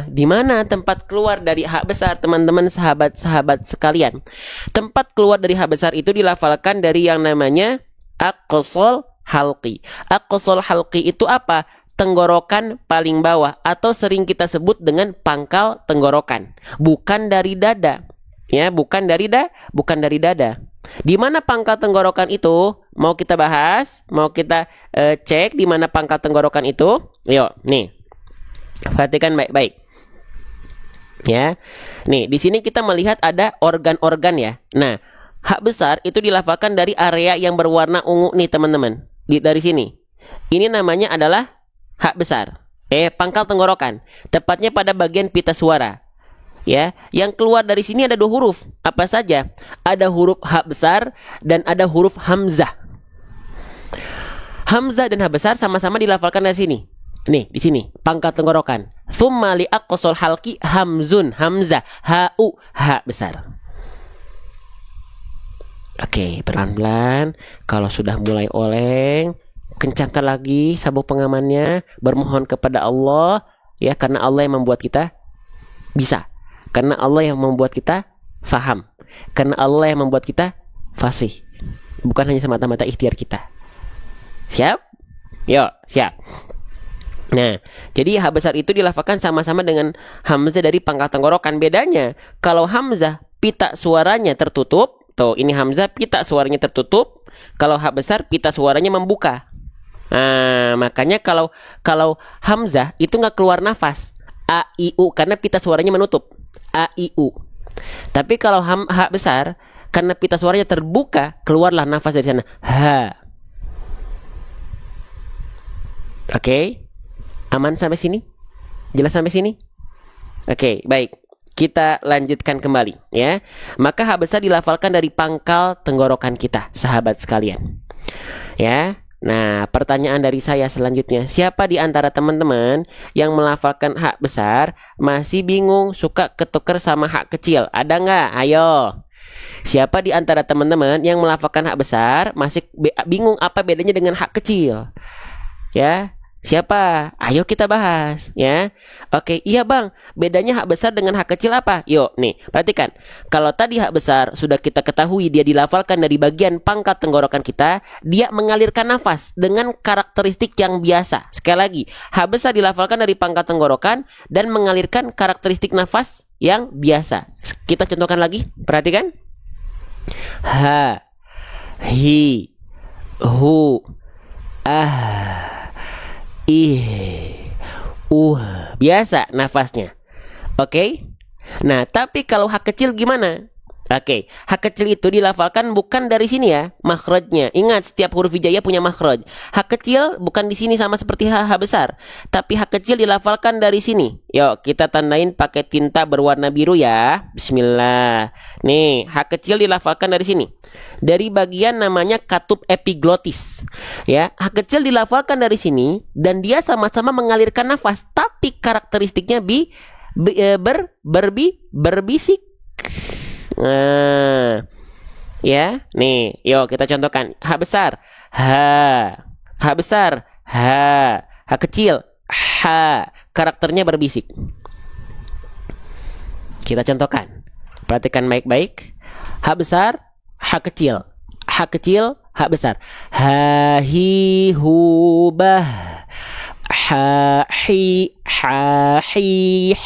Di mana tempat keluar dari hak besar, teman-teman sahabat-sahabat sekalian? Tempat keluar dari hak besar itu dilafalkan dari yang namanya aqsal halqi. Aqsal halqi itu apa? Tenggorokan paling bawah, atau sering kita sebut dengan pangkal tenggorokan. Bukan dari dada. Ya, bukan dari dada. Di mana pangkal tenggorokan itu? Mau kita bahas? Mau kita cek di mana pangkal tenggorokan itu? Yuk, nih. Perhatikan baik-baik. Ya. Nih, di sini kita melihat ada organ-organ ya. Nah, hak besar itu dilafalkan dari area yang berwarna ungu nih, teman-teman. Dari sini. Ini namanya adalah hak besar. Pangkal tenggorokan. Tepatnya pada bagian pita suara. Ya, yang keluar dari sini ada 2 huruf. Apa saja? Ada huruf hak besar dan ada huruf hamzah. Hamzah dan hak besar sama-sama dilafalkan dari sini. Nih, di sini pangkal tenggorokan. Tsumma li aqsal halqi hamzun, hamzah, hau, ha besar. Oke, pelan-pelan. Kalau sudah mulai oleng, kencangkan lagi sabuk pengamannya, bermohon kepada Allah, ya, karena Allah yang membuat kita bisa. Karena Allah yang membuat kita faham. Karena Allah yang membuat kita fasih. Bukan hanya semata-mata ikhtiar kita. Siap? Yuk, siap. Nah, jadi hak besar itu dilafalkan sama-sama dengan hamzah dari pangkal tenggorokan. Bedanya, kalau hamzah pita suaranya tertutup, tuh ini hamzah pita suaranya tertutup. Kalau hak besar pita suaranya membuka. Nah, makanya kalau hamzah itu nggak keluar nafas, a i u, karena pita suaranya menutup, a i u. Tapi kalau hak besar, karena pita suaranya terbuka, keluarlah nafas dari sana, ha. Oke. Aman sampai sini? Jelas sampai sini? Oke, baik. Kita lanjutkan kembali, ya. Maka hak besar dilafalkan dari pangkal tenggorokan kita, sahabat sekalian. Ya. Nah, pertanyaan dari saya selanjutnya, siapa di antara teman-teman yang melafalkan hak besar masih bingung, suka ketuker sama hak kecil? Ada nggak? Ayo. Siapa di antara teman-teman yang melafalkan hak besar masih bingung apa bedanya dengan hak kecil? Ya, siapa? Ayo kita bahas ya. Oke, iya Bang, bedanya hak besar dengan hak kecil apa? Yuk, nih, perhatikan. Kalau tadi hak besar sudah kita ketahui dia dilafalkan dari bagian pangkal tenggorokan kita, dia mengalirkan nafas dengan karakteristik yang biasa. Sekali lagi, hak besar dilafalkan dari pangkal tenggorokan dan mengalirkan karakteristik nafas yang biasa. Kita contohkan lagi, perhatikan. Ha, hi, hu, ah, ih, biasa nafasnya. Oke. Nah, tapi kalau hak kecil gimana? Oke, hak kecil itu dilafalkan bukan dari sini ya, makhrajnya. Ingat, setiap huruf hijaiyah punya makhraj. Hak kecil bukan di sini sama seperti hak besar, tapi hak kecil dilafalkan dari sini. Yuk, kita tandain pakai tinta berwarna biru ya. Bismillah. Nih, hak kecil dilafalkan dari sini. Dari bagian namanya katup epiglotis. Ya, hak kecil dilafalkan dari sini dan dia sama-sama mengalirkan nafas, tapi karakteristiknya berbisik. Nah, ya, nih, yuk kita contohkan. Hak besar, ha. Hak besar, ha. Hak kecil, ha. Karakternya berbisik. Kita contohkan. Perhatikan baik-baik. Hak besar, hak kecil. Hak kecil, hak besar. Ha, hi, hu, bah. Ha, hi,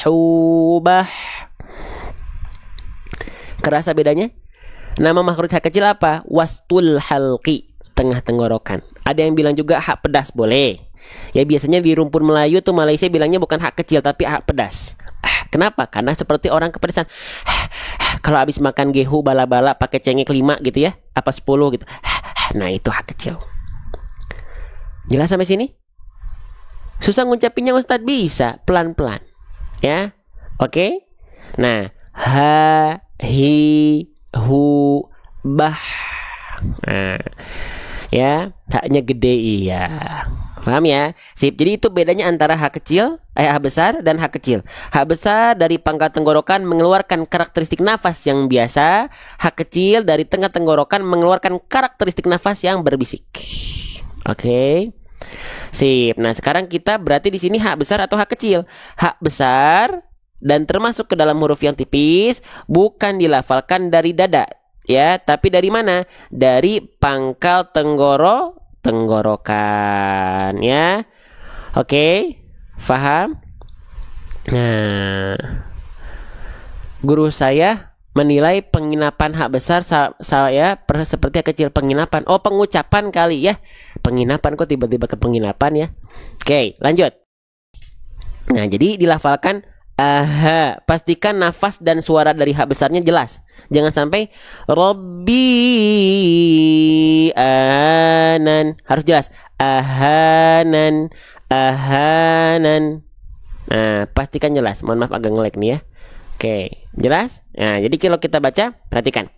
hu, bah. Kerasa bedanya? Nama makhraj hak kecil apa? Wastul halqi, tengah tenggorokan. Ada yang bilang juga hak pedas, boleh. Ya biasanya di rumpun Melayu tuh Malaysia bilangnya bukan hak kecil tapi hak pedas. Kenapa? Karena seperti orang kepedesan. Kalau habis makan gehu bala-bala pakai cengek 5 gitu ya, apa 10 gitu. Nah, itu hak kecil. Jelas sampai sini? Susah ngucapinnya Ustadz? Bisa, pelan-pelan. Ya. Oke? Nah, ha, hi, hu, bah. Nah, ya, haknya gede, iya. Paham ya? Sip. Jadi itu bedanya antara hak kecil, hak besar dan hak kecil. Hak besar dari pangkal tenggorokan mengeluarkan karakteristik nafas yang biasa. Hak kecil dari tengah tenggorokan mengeluarkan karakteristik nafas yang berbisik. Oke. Sip. Nah, sekarang kita berarti di sini hak besar atau hak kecil? Hak besar dan termasuk ke dalam huruf yang tipis, bukan dilafalkan dari dada, ya, tapi dari mana? Dari pangkal tenggorokan, ya. Oke, paham? Nah, guru saya menilai penginapan hak besar saya seperti hak kecil. Penginapan, oh pengucapan kali ya. Penginapan, kok tiba-tiba ke penginapan ya. Oke, lanjut. Nah, jadi dilafalkan aha, pastikan nafas dan suara dari hak besarnya jelas. Jangan sampai Robbi anan. Harus jelas. Ahanan, ahanan. Nah, pastikan jelas. Mohon maaf agak nge-lag nih ya. Oke, jelas? Nah, jadi kalau kita baca, perhatikan.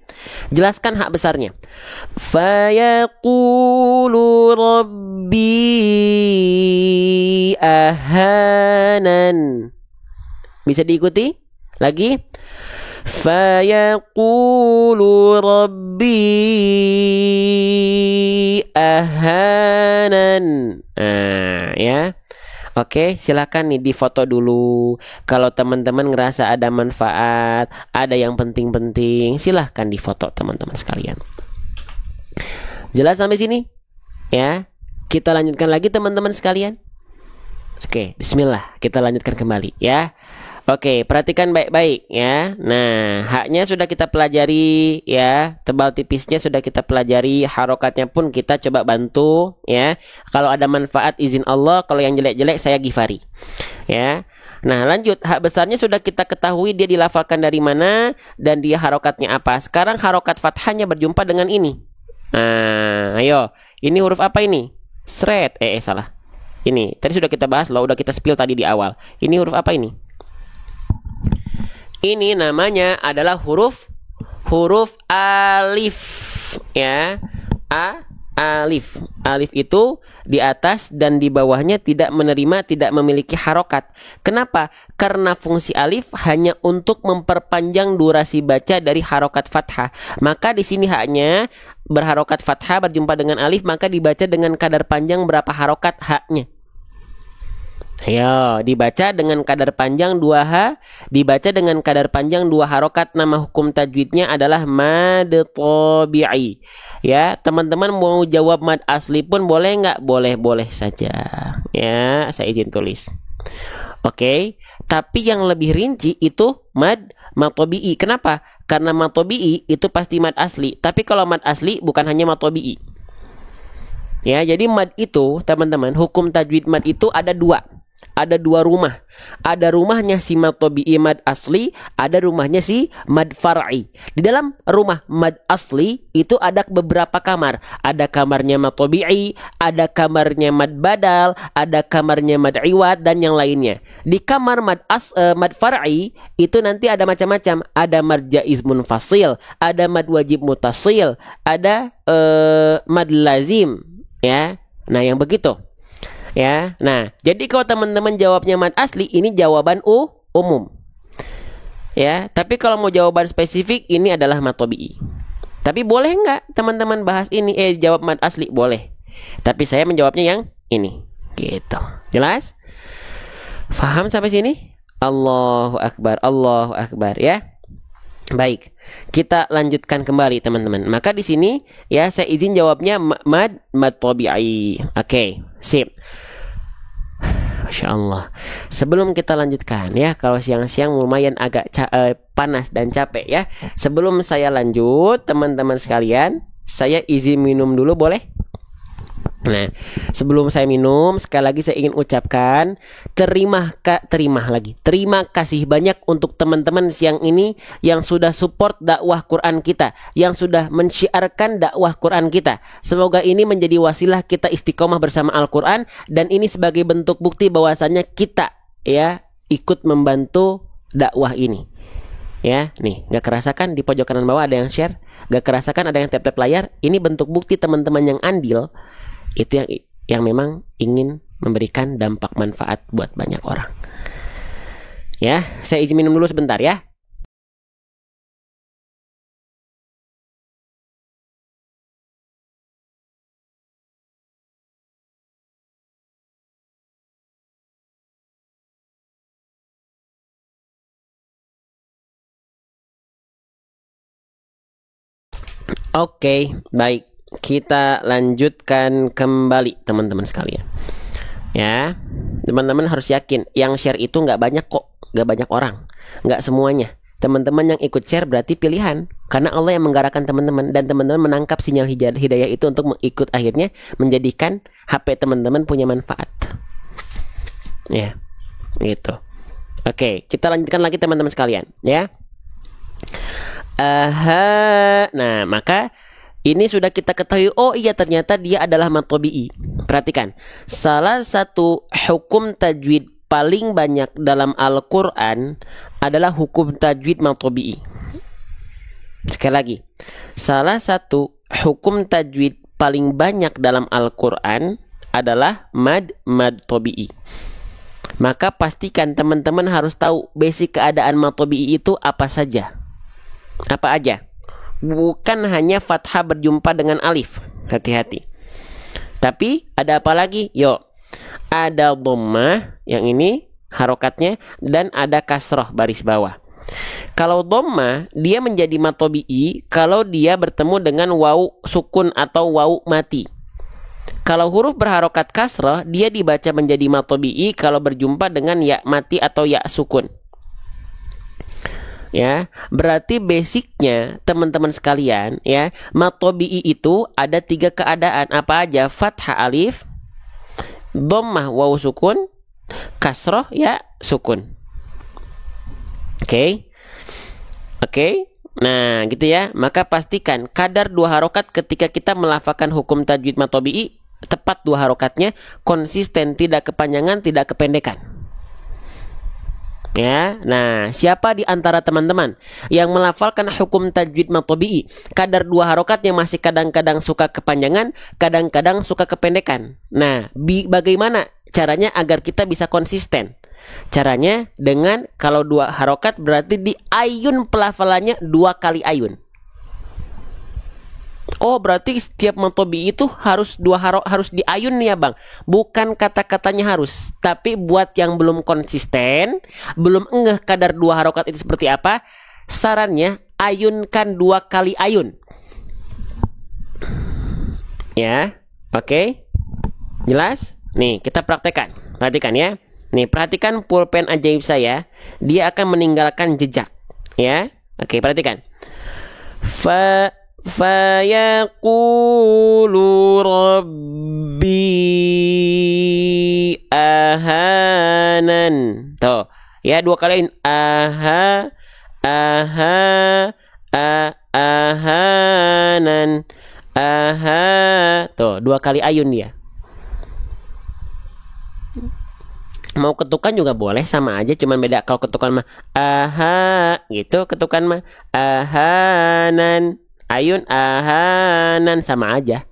Jelaskan hak besarnya. Fayaqulu Rabbi ahanan. Bisa diikuti? Lagi. Fayaqulu Rabbi ahanan. Nah, ya. Oke, silakan nih difoto dulu. Kalau teman-teman ngerasa ada manfaat, ada yang penting-penting, silahkan difoto teman-teman sekalian. Jelas sampai sini? Ya. Kita lanjutkan lagi teman-teman sekalian. Oke, bismillah. Kita lanjutkan kembali ya. Oke, perhatikan baik-baik ya. Nah, haknya sudah kita pelajari ya. Tebal tipisnya sudah kita pelajari. Harokatnya pun kita coba bantu ya. Kalau ada manfaat izin Allah. Kalau yang jelek-jelek saya gifari ya. Nah, lanjut. Hak besarnya sudah kita ketahui dia dilafalkan dari mana dan dia harokatnya apa. Sekarang harokat fathahnya berjumpa dengan ini. Nah, ayo. Ini huruf apa ini? Sret. Salah. Ini. Tadi sudah kita bahas loh. Udah kita spill tadi di awal. Ini huruf apa ini? Ini namanya adalah huruf alif ya. alif. Alif itu di atas dan di bawahnya tidak menerima, tidak memiliki harokat. Kenapa? Karena fungsi alif hanya untuk memperpanjang durasi baca dari harokat fathah. Maka di sini haknya berharokat fathah berjumpa dengan alif, maka dibaca dengan kadar panjang berapa harokat haknya. Ayo, dibaca dengan kadar panjang 2H, dibaca dengan kadar panjang 2 harokat. Nama hukum tajwidnya adalah mad tabi'i. Ya, teman-teman mau jawab mad asli pun boleh nggak? Boleh-boleh saja. Ya, saya izin tulis. Oke, tapi yang lebih rinci itu mad tabi'i. Kenapa? Karena mad tabi'i itu pasti mad asli. Tapi kalau mad asli bukan hanya mad tabi'i. Ya, jadi mad itu, teman-teman, hukum tajwid mad itu ada 2. Ada 2 rumah. Ada rumahnya si mad tabi'i mad asli, ada rumahnya si mad far'i. Di dalam rumah mad asli itu ada beberapa kamar. Ada kamarnya mad tabi'i, ada kamarnya mad badal, ada kamarnya mad iwad dan yang lainnya. Di kamar mad far'i itu nanti ada macam-macam. Ada mad jaiz munfasil, ada mad wajib mutasil, ada mad lazim, ya. Nah, yang begitu. Ya, nah, jadi kalau teman-teman jawabnya mad asli, ini jawaban umum. Ya, tapi kalau mau jawaban spesifik, ini adalah mad tabi'i. Tapi boleh nggak teman-teman bahas ini? Jawab mad asli boleh. Tapi saya menjawabnya yang ini. Gitu. Jelas? Faham sampai sini? Allahu Akbar, Allahu Akbar, ya. Baik, kita lanjutkan kembali teman-teman. Maka di sini ya saya izin jawabnya mad tabi'i. Oke, sip. Masya Allah. Sebelum kita lanjutkan ya, kalau siang-siang lumayan agak panas dan capek ya. Sebelum saya lanjut, teman-teman sekalian, saya izin minum dulu boleh? Nah, sebelum saya minum, sekali lagi saya ingin ucapkan terima kasih banyak untuk teman-teman siang ini yang sudah support dakwah Quran kita, yang sudah mensyiarkan dakwah Quran kita. Semoga ini menjadi wasilah kita istiqomah bersama Al-Quran, dan ini sebagai bentuk bukti bahwasanya kita ya ikut membantu dakwah ini. Ya, nih, gak kerasakan di pojok kanan bawah ada yang share, gak kerasakan ada yang tap-tap layar. Ini bentuk bukti teman-teman yang andil itu yang memang ingin memberikan dampak manfaat buat banyak orang. Ya, saya izin minum dulu sebentar ya. Oke, baik. Kita lanjutkan kembali teman-teman sekalian. Ya, teman-teman harus yakin yang share itu nggak banyak kok, nggak banyak orang, nggak semuanya. Teman-teman yang ikut share berarti pilihan, karena Allah yang menggerakkan teman-teman, dan teman-teman menangkap sinyal hidayah itu untuk mengikut, akhirnya menjadikan HP teman-teman punya manfaat. Ya, gitu. Oke, kita lanjutkan lagi teman-teman sekalian, ya. Nah, maka ini sudah kita ketahui, oh iya ternyata dia adalah mad tabi'i. Perhatikan, salah satu hukum tajwid paling banyak dalam Al-Quran adalah hukum tajwid mad tabi'i. Sekali lagi, salah satu hukum tajwid paling banyak dalam Al-Quran adalah mad tabi'i. Maka pastikan teman-teman harus tahu basic keadaan mad tabi'i itu apa saja. Apa aja? Bukan hanya fathah berjumpa dengan alif, hati-hati. Tapi ada apa lagi? Yuk, ada dhammah, yang ini harokatnya, dan ada kasroh baris bawah. Kalau dhammah, dia menjadi mad tabi'i kalau dia bertemu dengan waw sukun atau waw mati. Kalau huruf berharokat kasroh, dia dibaca menjadi mad tabi'i kalau berjumpa dengan ya mati atau ya sukun. Ya, berarti basicnya teman-teman sekalian ya, mad tabi'i itu ada 3 keadaan. Apa aja? Fathah alif, dhammah waw sukun, kasroh ya sukun. Oke. Nah, gitu ya. Maka pastikan kadar 2 harokat ketika kita melafalkan hukum tajwid mad tabi'i, tepat 2 harokatnya, konsisten, tidak kepanjangan, tidak kependekan. Ya, nah siapa di antara teman-teman yang melafalkan hukum tajwid matobi'i, kadar 2 harokat yang masih kadang-kadang suka kepanjangan, kadang-kadang suka kependekan. Nah, bagaimana caranya agar kita bisa konsisten? Caranya dengan kalau 2 harokat berarti di ayun pelafalannya 2 kali ayun. Oh, berarti setiap matobi itu harus harus diayun ya bang. Bukan kata-katanya harus, tapi buat yang belum konsisten, belum ngeh kadar 2 harokat itu seperti apa, sarannya ayunkan 2 kali ayun. Ya, oke, jelas? Nih kita praktekkan, perhatikan ya. Nih perhatikan pulpen ajaib saya, dia akan meninggalkan jejak. Ya, oke, perhatikan. Fayaqulu rabbi ahanan. Tuh, ya 2 kali ahanan. Tuh, 2 kali ayun dia. Mau ketukan juga boleh, sama aja, cuman beda kalau ketukan mah gitu, ketukan mah ahanan. Ayun ahanan sama aja.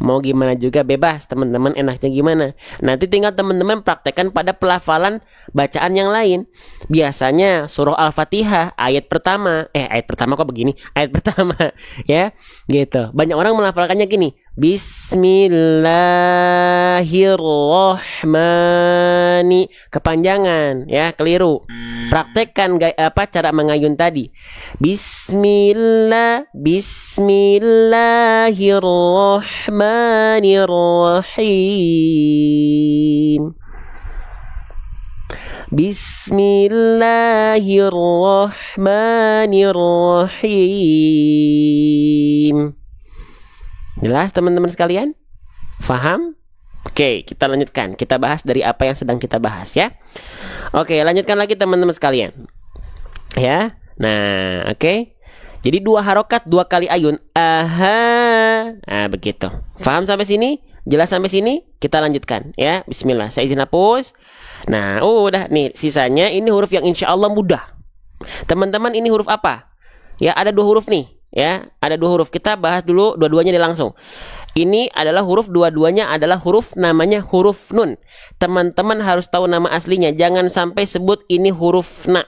Mau gimana juga bebas, teman-teman enaknya gimana. Nanti tinggal teman-teman praktekkan pada pelafalan bacaan yang lain. Biasanya surah Al-Fatihah ayat pertama kok begini? Ayat pertama ya, gitu. Banyak orang melafalkannya gini. Bismillahirrohmani, kepanjangan ya, keliru. Praktekkan cara mengayun tadi. Bismillahirrohmanirrohim. Bismillahirrohmanirrohim. Jelas teman-teman sekalian? Faham? Oke, kita lanjutkan. Kita bahas dari apa yang sedang kita bahas ya. Oke, lanjutkan lagi teman-teman sekalian. Ya. Nah, oke. Jadi 2 harokat 2 kali ayun. Nah, begitu. Faham sampai sini? Jelas sampai sini? Kita lanjutkan ya. Bismillah. Saya izin hapus. Nah, udah nih sisanya ini huruf yang insya Allah mudah. Teman-teman, ini huruf apa? Ya, ada 2 huruf nih. Ya, ada 2 huruf. Kita bahas dulu dua-duanya langsung. Ini adalah huruf, dua-duanya adalah huruf, namanya huruf nun. Teman-teman harus tahu nama aslinya. Jangan sampai sebut ini huruf na.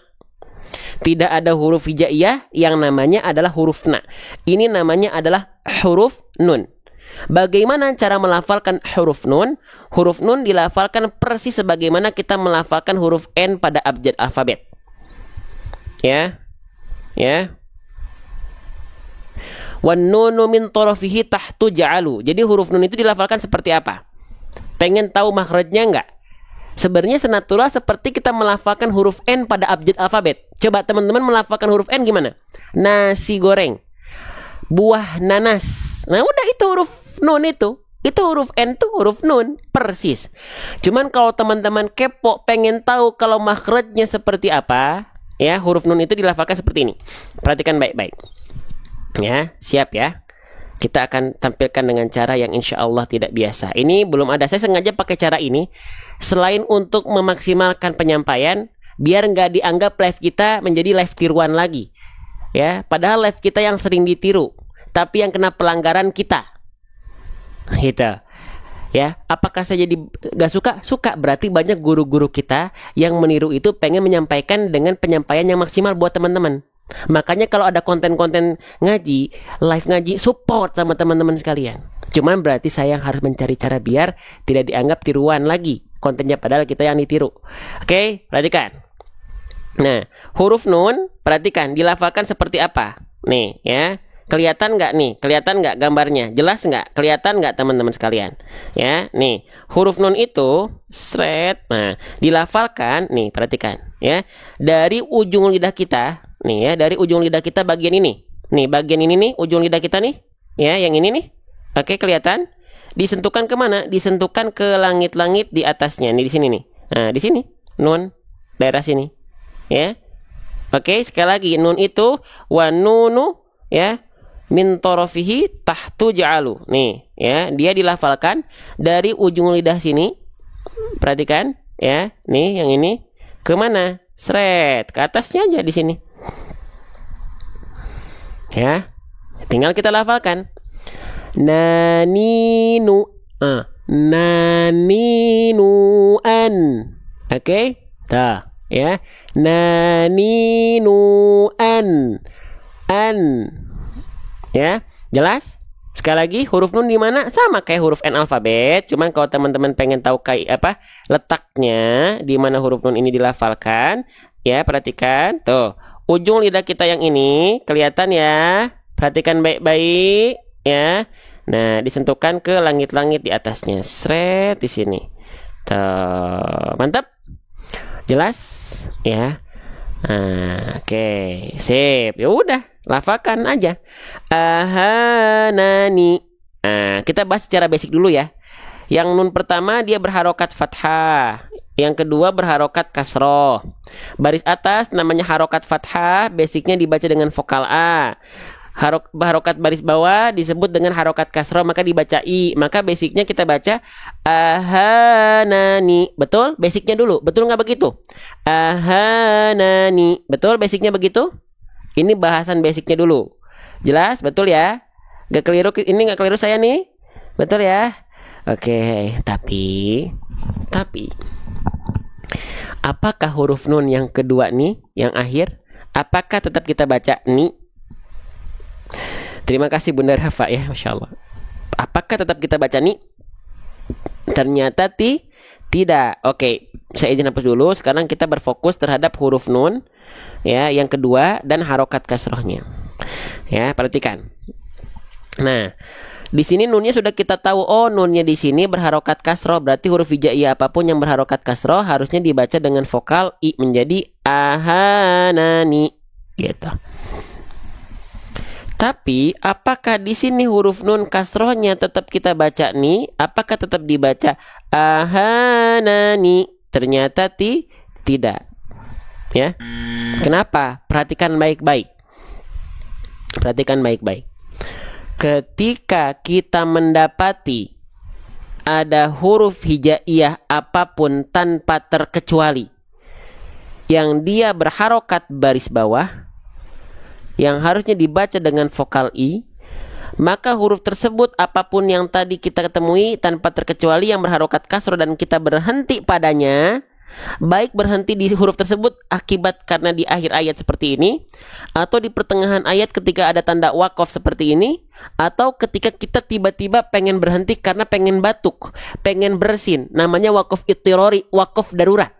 Tidak ada huruf hijaiyah yang namanya adalah huruf na. Ini namanya adalah huruf nun. Bagaimana cara melafalkan huruf nun? Huruf nun dilafalkan persis sebagaimana kita melafalkan huruf N pada abjad alfabet. Ya. Ya. Wan nunu min tarafihi tahtu ja'alu. Jadi huruf nun itu dilafalkan seperti apa? Pengen tahu makhrajnya enggak? Sebenarnya senatural seperti kita melafalkan huruf N pada abjad alfabet. Coba teman-teman melafalkan huruf N gimana? Nasi goreng. Buah nanas. Nah, udah itu huruf nun itu. Itu huruf N tuh huruf nun, persis. Cuman kalau teman-teman kepo pengen tahu kalau makhrajnya seperti apa, ya, huruf nun itu dilafalkan seperti ini. Perhatikan baik-baik. Ya, siap ya. Kita akan tampilkan dengan cara yang insya Allah tidak biasa. Ini belum ada, saya sengaja pakai cara ini selain untuk memaksimalkan penyampaian, biar nggak dianggap live kita menjadi live tiruan lagi. Ya, padahal live kita yang sering ditiru, tapi yang kena pelanggaran kita. Gitu. Ya, apakah saya jadi gak suka? Suka, berarti banyak guru-guru kita yang meniru itu pengen menyampaikan dengan penyampaian yang maksimal buat teman-teman. Makanya kalau ada konten-konten ngaji, live ngaji, support sama teman-teman sekalian. Cuman berarti saya yang harus mencari cara biar tidak dianggap tiruan lagi kontennya, padahal kita yang ditiru. Oke, perhatikan. Nah, huruf nun, perhatikan dilafalkan seperti apa. Nih ya, kelihatan nggak nih? Kelihatan nggak gambarnya? Jelas nggak? Kelihatan nggak teman-teman sekalian? Ya, nih huruf nun itu sret. Nah, dilafalkan nih, perhatikan ya, dari ujung lidah kita. Nih ya, dari ujung lidah kita bagian ini. Nih, bagian ini nih, ujung lidah kita nih. Ya, yang ini nih. Oke, kelihatan? Disentuhkan kemana? Disentuhkan ke langit-langit di atasnya. Nih, di sini nih. Nah, di sini. Nun. Daerah sini. Ya. Oke, sekali lagi. Nun itu. Wa nunu. Ya. Min tarafihi tahtu ja'alu. Nih. Ya. Dia dilafalkan dari ujung lidah sini. Perhatikan. Ya. Nih, yang ini. Kemana? Sret, ke atasnya aja di sini. Ya, tinggal kita lafalkan. Naninu, naninuan. Oke, dah, ya. Naninuan, an. Ya, jelas? Sekali lagi, huruf nun di mana? Sama kayak huruf N alfabet, cuman kalau teman-teman pengen tahu kayak apa letaknya di mana huruf nun ini dilafalkan, ya perhatikan. Tuh, ujung lidah kita yang ini kelihatan ya. Perhatikan baik-baik ya. Nah, disentuhkan ke langit-langit di atasnya. Sret di sini. Tuh, mantap. Jelas ya. Oke, sip. Ya udah, lafalkan aja. Ahanani. Kita bahas secara basic dulu ya. Yang nun pertama dia berharokat fathah. Yang kedua berharokat kasroh. Baris atas namanya harokat fathah, basicnya dibaca dengan vokal A. Harokat baris bawah disebut dengan harokat kasroh, maka dibaca I. Maka basicnya kita baca ahanani. Betul? Basicnya dulu. Betul nggak begitu? Ahanani. Betul? Basicnya begitu? Ini bahasan basicnya dulu. Jelas? Betul ya? Gak keliru? Ini gak keliru saya nih? Betul ya? Oke. Tapi apakah huruf nun yang kedua nih, yang akhir, apakah tetap kita baca ni? Terima kasih Bunda Rafa ya, Masya Allah. Apakah tetap kita baca ni? Ternyata tidak. Oke, saya izin hapus dulu. Sekarang kita berfokus terhadap huruf nun ya, yang kedua dan harokat kasrohnya. Ya, perhatikan. Nah, di sini nunnya sudah kita tahu. Oh, nunnya di sini berharokat kasroh. Berarti huruf hijaiyah apapun yang berharokat kasroh harusnya dibaca dengan vokal I menjadi ahanani. Gitu. Tapi apakah di sini huruf nun kasrohnya tetap kita baca nih? Apakah tetap dibaca ahanani? Ternyata tidak. Ya. Kenapa? Perhatikan baik-baik. Perhatikan baik-baik. Ketika kita mendapati ada huruf hijaiyah apapun tanpa terkecuali yang dia berharokat baris bawah, yang harusnya dibaca dengan vokal I, maka huruf tersebut apapun yang tadi kita ketemui tanpa terkecuali yang berharokat kasroh dan kita berhenti padanya, baik berhenti di huruf tersebut akibat karena di akhir ayat seperti ini, atau di pertengahan ayat ketika ada tanda wakof seperti ini, atau ketika kita tiba-tiba pengen berhenti karena pengen batuk, pengen bersin, namanya wakof ittirori, wakof darurat,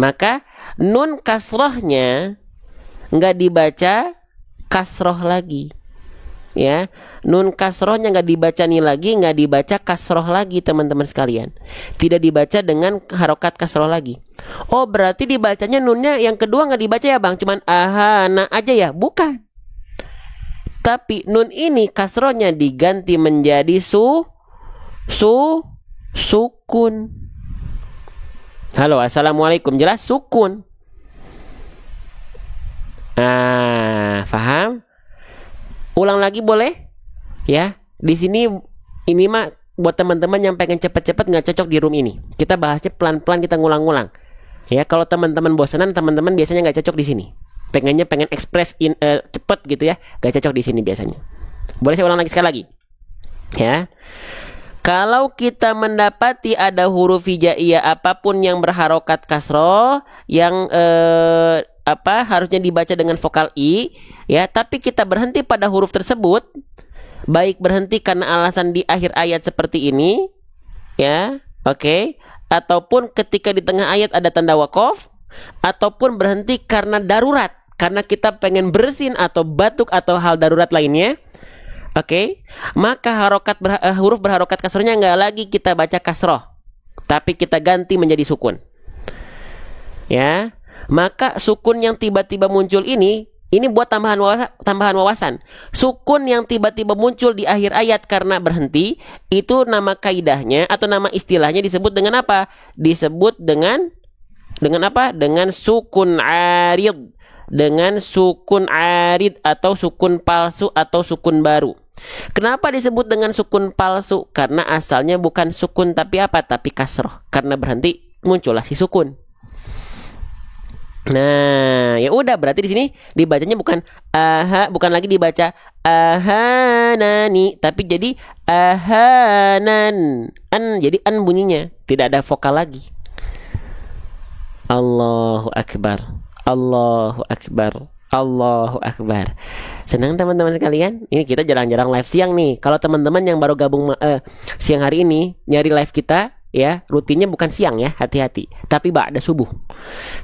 maka nun kasrohnya nggak dibaca kasroh lagi, ya. Nun kasrohnya nggak dibaca nih lagi, nggak dibaca kasroh lagi, teman-teman sekalian. Tidak dibaca dengan harokat kasroh lagi. Oh, berarti dibacanya nunnya yang kedua nggak dibaca ya bang, cuman ahana aja ya? Bukan. Tapi nun ini kasrohnya diganti menjadi sukun. Halo, assalamualaikum. Jelas sukun. Paham? Ulang lagi boleh? Ya, di sini ini mah buat teman-teman yang pengen cepet-cepet nggak cocok di room ini. Kita bahasnya pelan-pelan, kita ngulang-ngulang. Ya, kalau teman-teman bosanan, teman-teman biasanya nggak cocok di sini. Pengen express cepet gitu ya, nggak cocok di sini biasanya. Boleh saya ulang lagi sekali lagi? Ya. Kalau kita mendapati ada huruf hijaiyah apapun yang berharokat kasroh, yang harusnya dibaca dengan vokal I, ya, tapi kita berhenti pada huruf tersebut, baik berhenti karena alasan di akhir ayat seperti ini, ya, oke, ataupun ketika di tengah ayat ada tanda wakof, ataupun berhenti karena darurat, karena kita pengen bersin atau batuk atau hal darurat lainnya. Oke, maka huruf berharokat kasrohnya nggak lagi kita baca kasroh, tapi kita ganti menjadi sukun. Ya, maka sukun yang tiba-tiba muncul ini buat tambahan wawasan. Sukun yang tiba-tiba muncul di akhir ayat karena berhenti, itu nama kaidahnya atau nama istilahnya disebut dengan apa? Disebut dengan apa? Dengan sukun arid. Dengan sukun arid atau sukun palsu atau sukun baru. Kenapa disebut dengan sukun palsu? Karena asalnya bukan sukun tapi apa? Tapi kasroh. Karena berhenti muncullah si sukun. Nah, ya udah berarti di sini dibacanya bukan aha, bukan lagi dibaca ahanani, tapi jadi ahanan. Jadi bunyinya, tidak ada vokal lagi. Allahu akbar. Allahu akbar. Allahu akbar. Senang teman-teman sekalian? Ini kita jarang-jarang live siang nih. Kalau teman-teman yang baru gabung siang hari ini nyari live kita, ya rutinnya bukan siang ya, hati-hati, tapi ba'da subuh.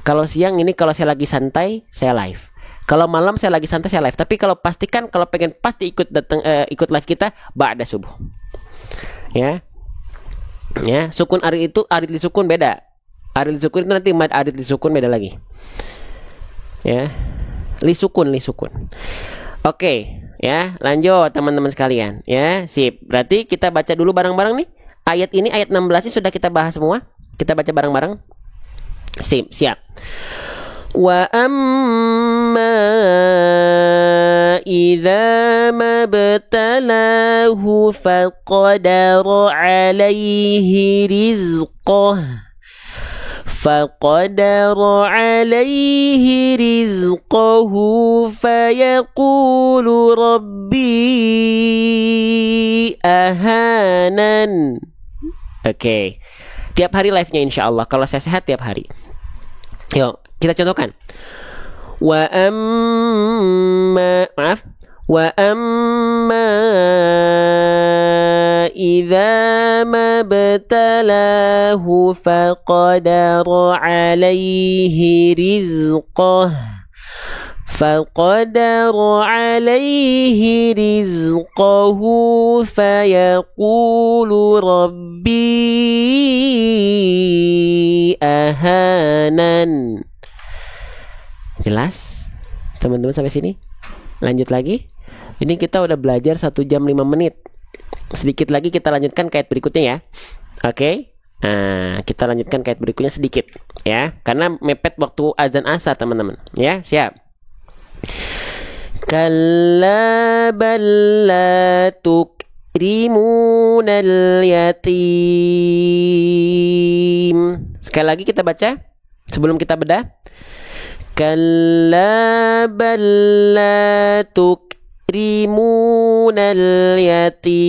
Kalau siang ini kalau saya lagi santai saya live, kalau malam saya lagi santai saya live, tapi kalau pastikan kalau pengen pasti ikut ikut live kita ba'da subuh ya. Ya, sukun arid itu arid li sukun beda, arid li sukun itu nanti mad arid li sukun beda lagi ya, li sukun. Oke ya, lanjut teman-teman sekalian ya. Sip, berarti kita baca dulu bareng-bareng nih. Ayat ini, ayat 16 ini sudah kita bahas semua. Kita baca bareng-bareng. Siap. Wa amma idza mabtalahu faqadara alaihi rizqah fayaqulu rabbi ahanan. Oke. Tiap hari live-nya insyaallah. Kalau saya sehat tiap hari. Yuk, kita contohkan. Wa amma idza mabtalahu faqadara alaihi rizqah fayaqulu rabbi ahanan. Jelas teman-teman sampai sini? Lanjut lagi. Ini kita udah belajar 1 jam 5 menit. Sedikit lagi kita lanjutkan ke ayat berikutnya ya. Oke. Nah, kita lanjutkan ke ayat berikutnya sedikit ya, karena mepet waktu azan asar teman-teman ya. Siap. Kalla bal la tukrimunal yatim. Sekali lagi kita baca sebelum kita bedah. Kalla bal la tukrimunal yatim.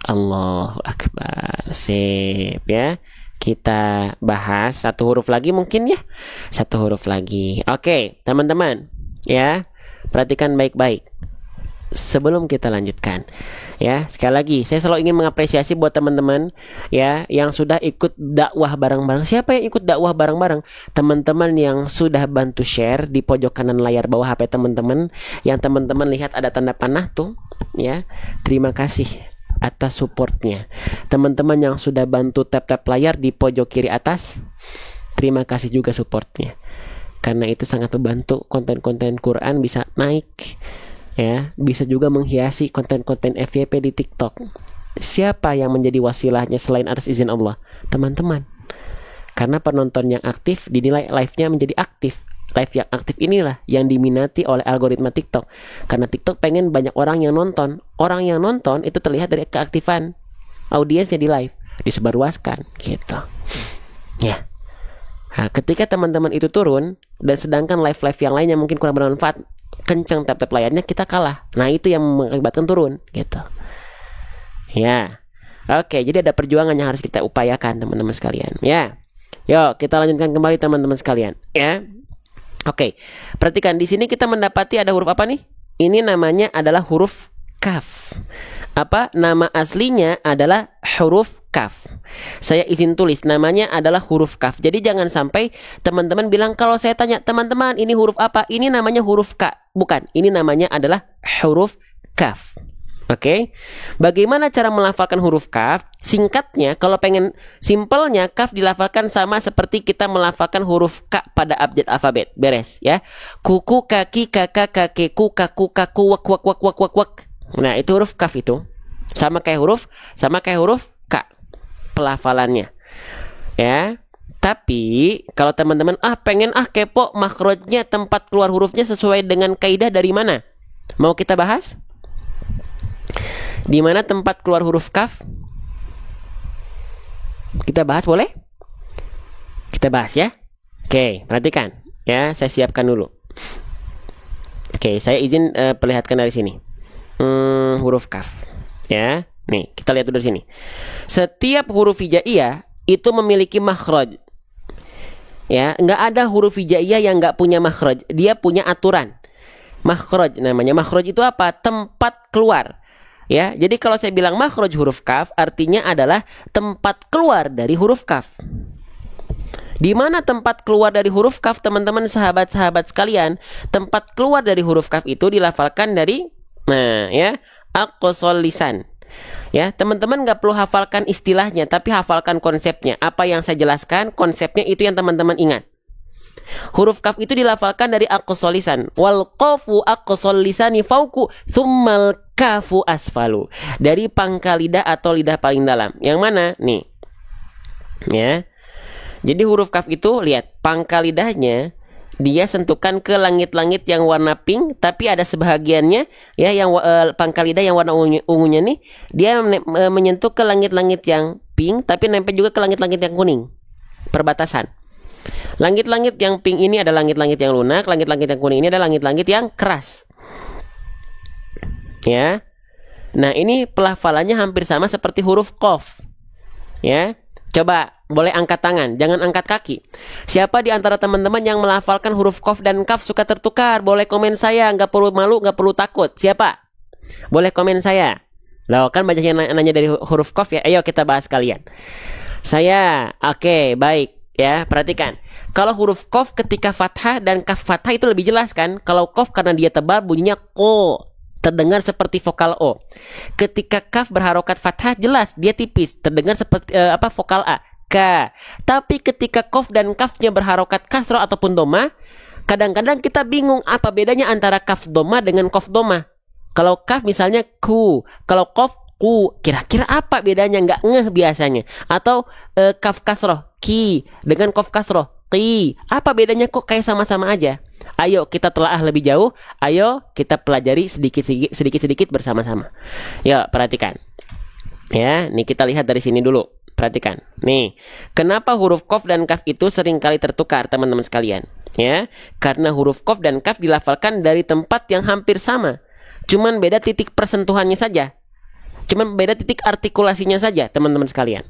Allahu akbar. Sip ya. Kita bahas 1 huruf lagi mungkin ya. 1 huruf lagi. Oke, teman-teman ya. Perhatikan baik-baik sebelum kita lanjutkan ya. Sekali lagi saya selalu ingin mengapresiasi buat teman-teman ya yang sudah ikut dakwah bareng-bareng. Siapa yang ikut dakwah bareng-bareng? Teman-teman yang sudah bantu share di pojok kanan layar bawah HP teman-teman, yang teman-teman lihat ada tanda panah tuh ya. Terima kasih atas supportnya. Teman-teman yang sudah bantu tap-tap layar di pojok kiri atas, terima kasih juga supportnya, karena itu sangat membantu konten-konten Quran bisa naik ya, bisa juga menghiasi konten-konten FYP di TikTok. Siapa yang menjadi wasilahnya selain atas izin Allah? Teman-teman. Karena penonton yang aktif dinilai live-nya menjadi aktif. Live yang aktif inilah yang diminati oleh algoritma TikTok. Karena TikTok pengen banyak orang yang nonton. Orang yang nonton itu terlihat dari keaktifan audiensnya di live, disebarluaskan gitu. Ya. Nah, ketika teman-teman itu turun dan sedangkan live-live yang lainnya mungkin kurang bermanfaat, kencang tap-tap layarnya, kita kalah. Nah, itu yang mengakibatkan turun gitu. Ya. Oke, jadi ada perjuangan yang harus kita upayakan teman-teman sekalian. Ya. Yuk, kita lanjutkan kembali teman-teman sekalian, ya. Oke, perhatikan di sini kita mendapati ada huruf apa nih? Ini namanya adalah huruf kaf. Apa? Nama aslinya adalah huruf kaf. Saya izin tulis namanya adalah huruf kaf. Jadi jangan sampai teman-teman bilang kalau saya tanya teman-teman ini huruf apa? Ini namanya huruf K. Bukan, ini namanya adalah huruf kaf. Oke, bagaimana cara melafalkan huruf kaf? Singkatnya, kalau pengen simpelnya, kaf dilafalkan sama seperti kita melafalkan huruf K pada abjad alfabet. Beres ya. Kuku, kaki, kakak, kakeku, kaku, kaku, wak, wak, wak, wak, wak, wak. Nah, itu huruf kaf itu. Sama kayak huruf K. Pelafalannya. Ya. Tapi, kalau teman-teman pengen kepo makhrajnya, tempat keluar hurufnya sesuai dengan kaidah dari mana? Mau kita bahas? Di mana tempat keluar huruf kaf? Kita bahas boleh? Kita bahas ya. Oke, perhatikan ya, saya siapkan dulu. Oke, saya izin perlihatkan dari sini. Huruf kaf. Ya, nih kita lihat dulu di sini. Setiap huruf hijaiyah itu memiliki makhraj. Ya, nggak ada huruf hijaiyah yang nggak punya makhraj. Dia punya aturan. Makhraj namanya. Makhraj itu apa? Tempat keluar. Ya, jadi kalau saya bilang makhraj huruf kaf, artinya adalah tempat keluar dari huruf kaf. Di mana tempat keluar dari huruf kaf, teman-teman sahabat-sahabat sekalian? Tempat keluar dari huruf kaf itu dilafalkan dari, nah ya, aqsal lisan. Ya, teman-teman nggak perlu hafalkan istilahnya, tapi hafalkan konsepnya. Apa yang saya jelaskan, konsepnya itu yang teman-teman ingat. Huruf kaf itu dilafalkan dari aqsal lisan. Wal qafu aqsal lisani fauku, tsummal kafu asfalu. Dari pangkal lidah atau lidah paling dalam. Yang mana? Nih. Ya. Jadi huruf kaf itu lihat pangkal lidahnya dia sentuhkan ke langit-langit yang warna pink, tapi ada sebahagiannya ya yang pangkal lidah yang warna ungunya nih dia menyentuh ke langit-langit yang pink, tapi nempel juga ke langit-langit yang kuning. Perbatasan. Langit-langit yang pink ini ada langit-langit yang lunak, langit-langit yang kuning ini ada langit-langit yang keras. Ya. Nah, ini pelafalannya hampir sama seperti huruf qaf. Ya. Coba boleh angkat tangan, jangan angkat kaki. Siapa di antara teman-teman yang melafalkan huruf qaf dan kaf suka tertukar? Boleh komen saya, nggak perlu malu, nggak perlu takut. Siapa? Boleh komen saya. Loh, kan banyak yang nanya dari huruf qaf ya. Ayo kita bahas kalian. Saya, oke, baik. Ya, perhatikan. Kalau huruf qaf ketika fathah dan kaf fathah itu lebih jelas kan? Kalau qaf karena dia tebal bunyinya ko, terdengar seperti vokal O. Ketika kaf berharokat fathah jelas dia tipis, terdengar seperti vokal A, ka. Tapi ketika qaf dan kafnya berharokat kasroh ataupun doma, kadang-kadang kita bingung apa bedanya antara kaf doma dengan qaf doma. Kalau kaf misalnya ku, kalau qaf ku, kira-kira apa bedanya? Nggak ngeh biasanya. Atau kaf kasroh ki dengan qaf kasroh qi, apa bedanya kok kayak sama-sama aja? Ayo kita telaah lebih jauh. Ayo kita pelajari sedikit-sedikit bersama-sama. Ya, perhatikan. Ya, nih kita lihat dari sini dulu. Perhatikan. Nih, kenapa huruf qaf dan kaf itu seringkali tertukar, teman-teman sekalian? Ya, karena huruf qaf dan kaf dilafalkan dari tempat yang hampir sama. Cuman beda titik persentuhannya saja. Cuman beda titik artikulasinya saja, teman-teman sekalian.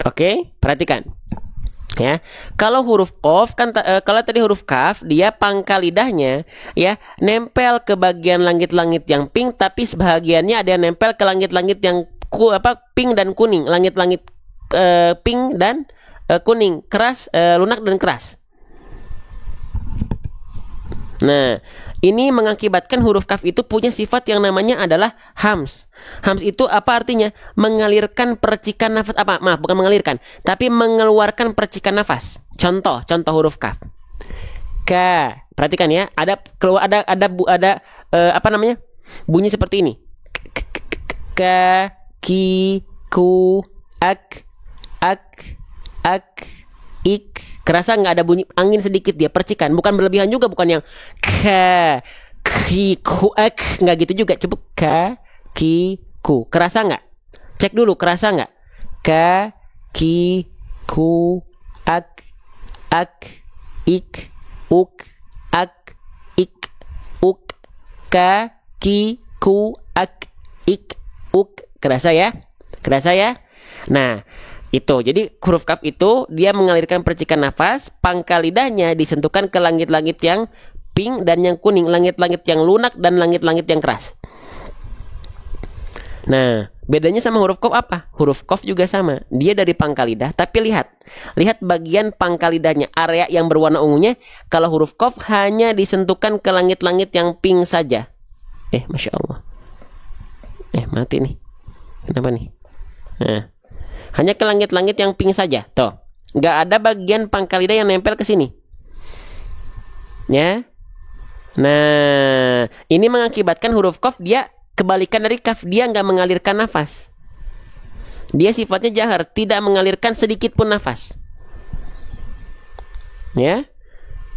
Oke, perhatikan. Ya, kalau huruf qaf kan kalau tadi huruf kaf dia pangkal lidahnya ya nempel ke bagian langit-langit yang pink, tapi sebahagiannya ada yang nempel ke langit-langit yang pink dan kuning, langit-langit pink dan kuning, keras, lunak dan keras. Nah, ini mengakibatkan huruf kaf itu punya sifat yang namanya adalah hams. Hams itu apa artinya? Mengalirkan percikan nafas. Maaf, bukan mengalirkan, tapi mengeluarkan percikan nafas. Contoh huruf kaf. Ka. Perhatikan ya, ada bunyi seperti ini. Ka, ki, ku, ak, ik. Kerasa nggak ada bunyi angin sedikit, dia percikan, bukan berlebihan juga, bukan yang ka, ki, ku, ak, nggak gitu juga. Coba ka, ki, ku, kerasa nggak? Cek dulu, kerasa nggak? Ka, ki, ku, ak, ik, uk, ak, ik, uk, ka, ki, ku, ak, ik, uk. Kerasa ya? Kerasa ya? Nah, itu. Jadi huruf kaf itu dia mengalirkan percikan nafas, pangkal lidahnya disentuhkan ke langit-langit yang pink dan yang kuning, langit-langit yang lunak dan langit-langit yang keras. Nah, bedanya sama huruf qaf apa? Huruf qaf juga sama. Dia dari pangkal lidah, tapi lihat bagian pangkal lidahnya, area yang berwarna ungunya. Kalau huruf qaf hanya disentuhkan ke langit-langit yang pink saja. Masya Allah. Mati nih. Kenapa nih? Nah, hanya ke langit-langit yang pink saja. Tuh, nggak ada bagian pangkal lidah yang nempel ke sini. Ya. Nah, ini mengakibatkan huruf qaf dia kebalikan dari kaf, dia nggak mengalirkan nafas. Dia sifatnya jahar, tidak mengalirkan sedikit pun nafas. Ya,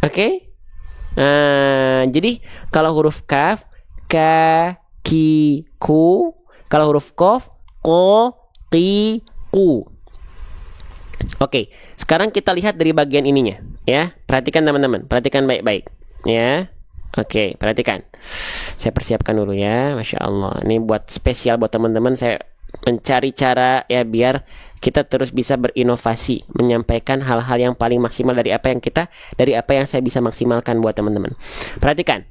oke. Jadi kalau huruf kaf, ka, ki, ku. Kalau huruf qaf, ko, qi, ku. Oke, sekarang kita lihat dari bagian ininya, ya. Perhatikan teman-teman, perhatikan baik-baik, ya. Oke, perhatikan. Saya persiapkan dulu ya, Masya Allah. Ini buat spesial buat teman-teman. Saya mencari cara ya biar kita terus bisa berinovasi, menyampaikan hal-hal yang paling maksimal dari apa yang saya bisa maksimalkan buat teman-teman. Perhatikan.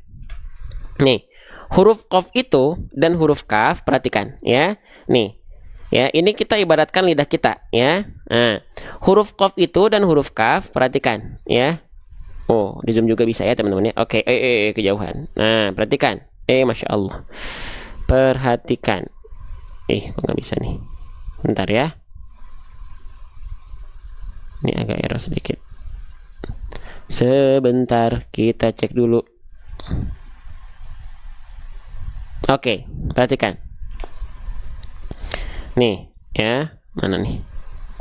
Nih, huruf qaf itu dan huruf kaf, perhatikan ya. Nih. Ya, ini kita ibaratkan lidah kita ya. Nah, huruf qaf itu dan huruf kaf, perhatikan ya. Oh, di zoom juga bisa ya teman-teman ya. Oke, kejauhan. Nah, perhatikan. Masya Allah. Perhatikan. Kok nggak bisa nih. Bentar ya. Ini agak error sedikit. Sebentar, kita cek dulu. Oke, perhatikan. Nih, ya. Mana nih?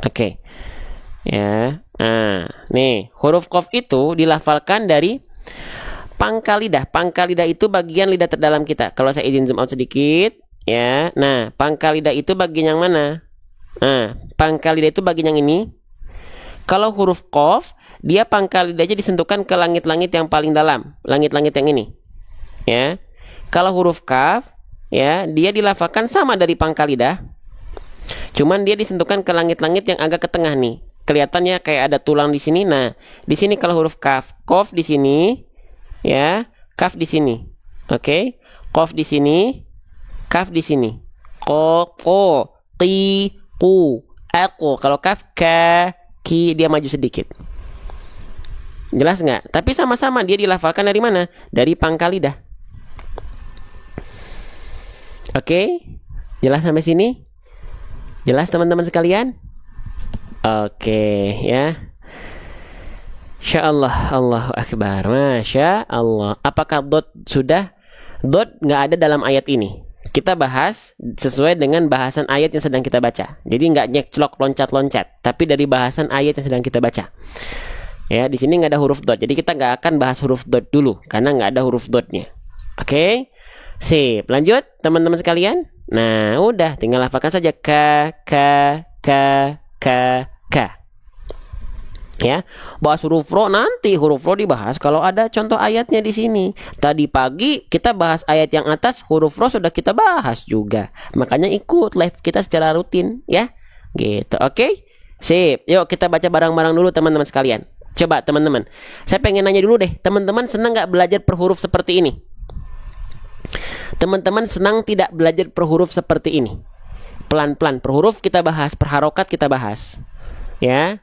Oke. Ya. Nah, nih, huruf qaf itu dilafalkan dari pangkal lidah. Pangkal lidah itu bagian lidah terdalam kita. Kalau saya izin zoom out sedikit, ya. Nah, pangkal lidah itu bagian yang mana? Nah, pangkal lidah itu bagian yang ini. Kalau huruf qaf, dia pangkal lidahnya disentuhkan ke langit-langit yang paling dalam, langit-langit yang ini. Ya. Kalau huruf kaf, ya, dia dilafalkan sama dari pangkal lidah. Cuman dia disentuhkan ke langit-langit yang agak ke tengah nih. Kelihatannya kayak ada tulang di sini. Nah, di sini kalau huruf kaf, qaf di sini, ya, kaf di sini. Oke, qaf di sini, kaf di sini. Ko, qi, ku, aku. Kalau kaf, ka, ki, dia maju sedikit. Jelas nggak? Tapi sama-sama dia dilafalkan dari mana? Dari pangkal lidah. Oke, jelas sampai sini? Jelas teman-teman sekalian? Oke, ya. Masya Allah, Allahu Akbar. Masya Allah. Apakah dot sudah? Dot nggak ada dalam ayat ini. Kita bahas sesuai dengan bahasan ayat yang sedang kita baca. Jadi nggak nyekclok loncat-loncat, tapi dari bahasan ayat yang sedang kita baca. Ya, di sini nggak ada huruf dot. Jadi kita nggak akan bahas huruf dot dulu karena nggak ada huruf dotnya. Oke, sip. Lanjut, teman-teman sekalian. Nah, udah, tinggal hafalkan saja ka. Ya, bahas huruf ro nanti huruf ro dibahas kalau ada contoh ayatnya di sini. Tadi pagi kita bahas ayat yang atas, huruf ro sudah kita bahas juga. Makanya ikut live kita secara rutin ya. Gitu. Oke? Sip. Yuk kita baca bareng-bareng dulu teman-teman sekalian. Coba teman-teman. Saya pengen nanya dulu deh, teman-teman senang nggak belajar per huruf seperti ini? Teman-teman senang tidak belajar per huruf seperti ini? Pelan-pelan per huruf kita bahas, per harokat kita bahas. Ya.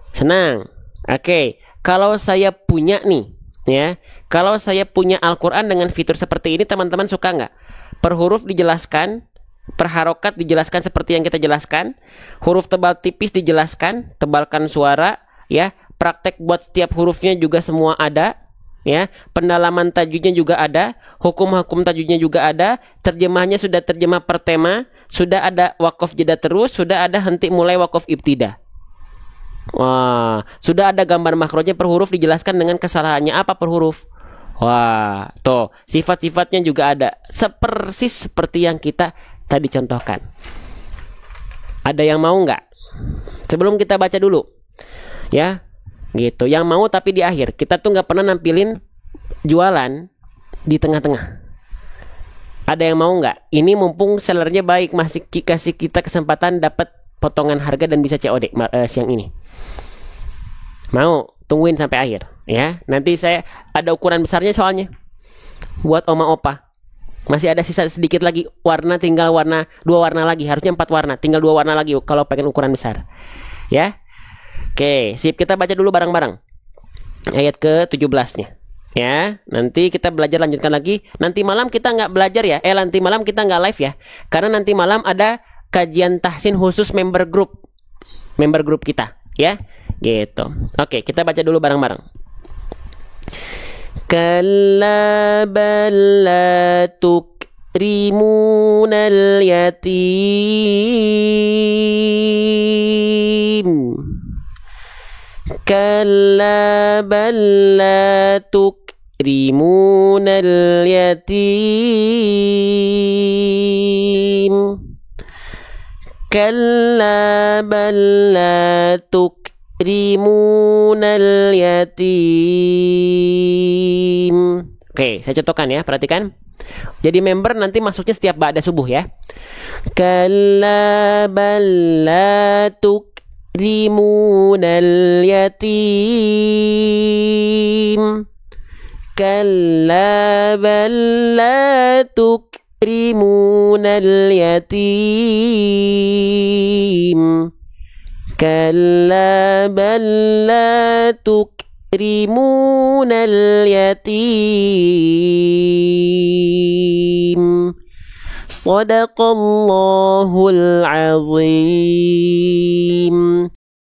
Senang. Oke, kalau saya punya nih, ya, kalau saya punya Al-Quran dengan fitur seperti ini, teman-teman suka nggak? Per huruf dijelaskan, per harokat dijelaskan seperti yang kita jelaskan, huruf tebal tipis dijelaskan, tebalkan suara, ya, praktek buat setiap hurufnya juga semua ada, ya, pendalaman tajwidnya juga ada, hukum-hukum tajwidnya juga ada, terjemahnya sudah terjemah per tema, sudah ada wakaf jeda terus, sudah ada henti mulai wakaf ibtida. Wah, sudah ada gambar makrojnya per huruf dijelaskan dengan kesalahannya apa per huruf. Wah, tuh sifat-sifatnya juga ada sepersis seperti yang kita tadi contohkan. Ada yang mau nggak? Sebelum kita baca dulu, ya, gitu. Yang mau tapi di akhir. Kita tuh nggak pernah nampilin jualan di tengah-tengah. Ada yang mau nggak? Ini mumpung sellernya baik, masih kasih kita kesempatan dapat potongan harga dan bisa COD siang ini. Mau? Tungguin sampai akhir ya. Nanti saya ada ukuran besarnya soalnya buat oma opa. Masih ada sisa sedikit lagi warna, tinggal warna 2 warna lagi. Harusnya 4 warna, tinggal 2 warna lagi kalau pengen ukuran besar. Ya. Oke, sip, kita baca dulu bareng-bareng. Ayat ke-17-nya. Ya, nanti kita belajar lanjutkan lagi. Nanti malam kita nggak belajar ya. Nanti malam kita nggak live ya. Karena nanti malam ada kajian tahsin khusus member group kita ya gitu. Oke, kita baca dulu bareng-bareng. Kalla bal la tukrimunal yatim. Kalla bal la tukrimunal yatim. Kalla bal la tukrimunal yatim. Oke, saya contohkan ya, perhatikan. Jadi member nanti masuknya setiap ba'da subuh ya. Kalla bal la tukrimunal yatim. Kalla bal la tukrimunal yatim. Kalla bal la tukrimunal yatim. Sadaqallahul azim.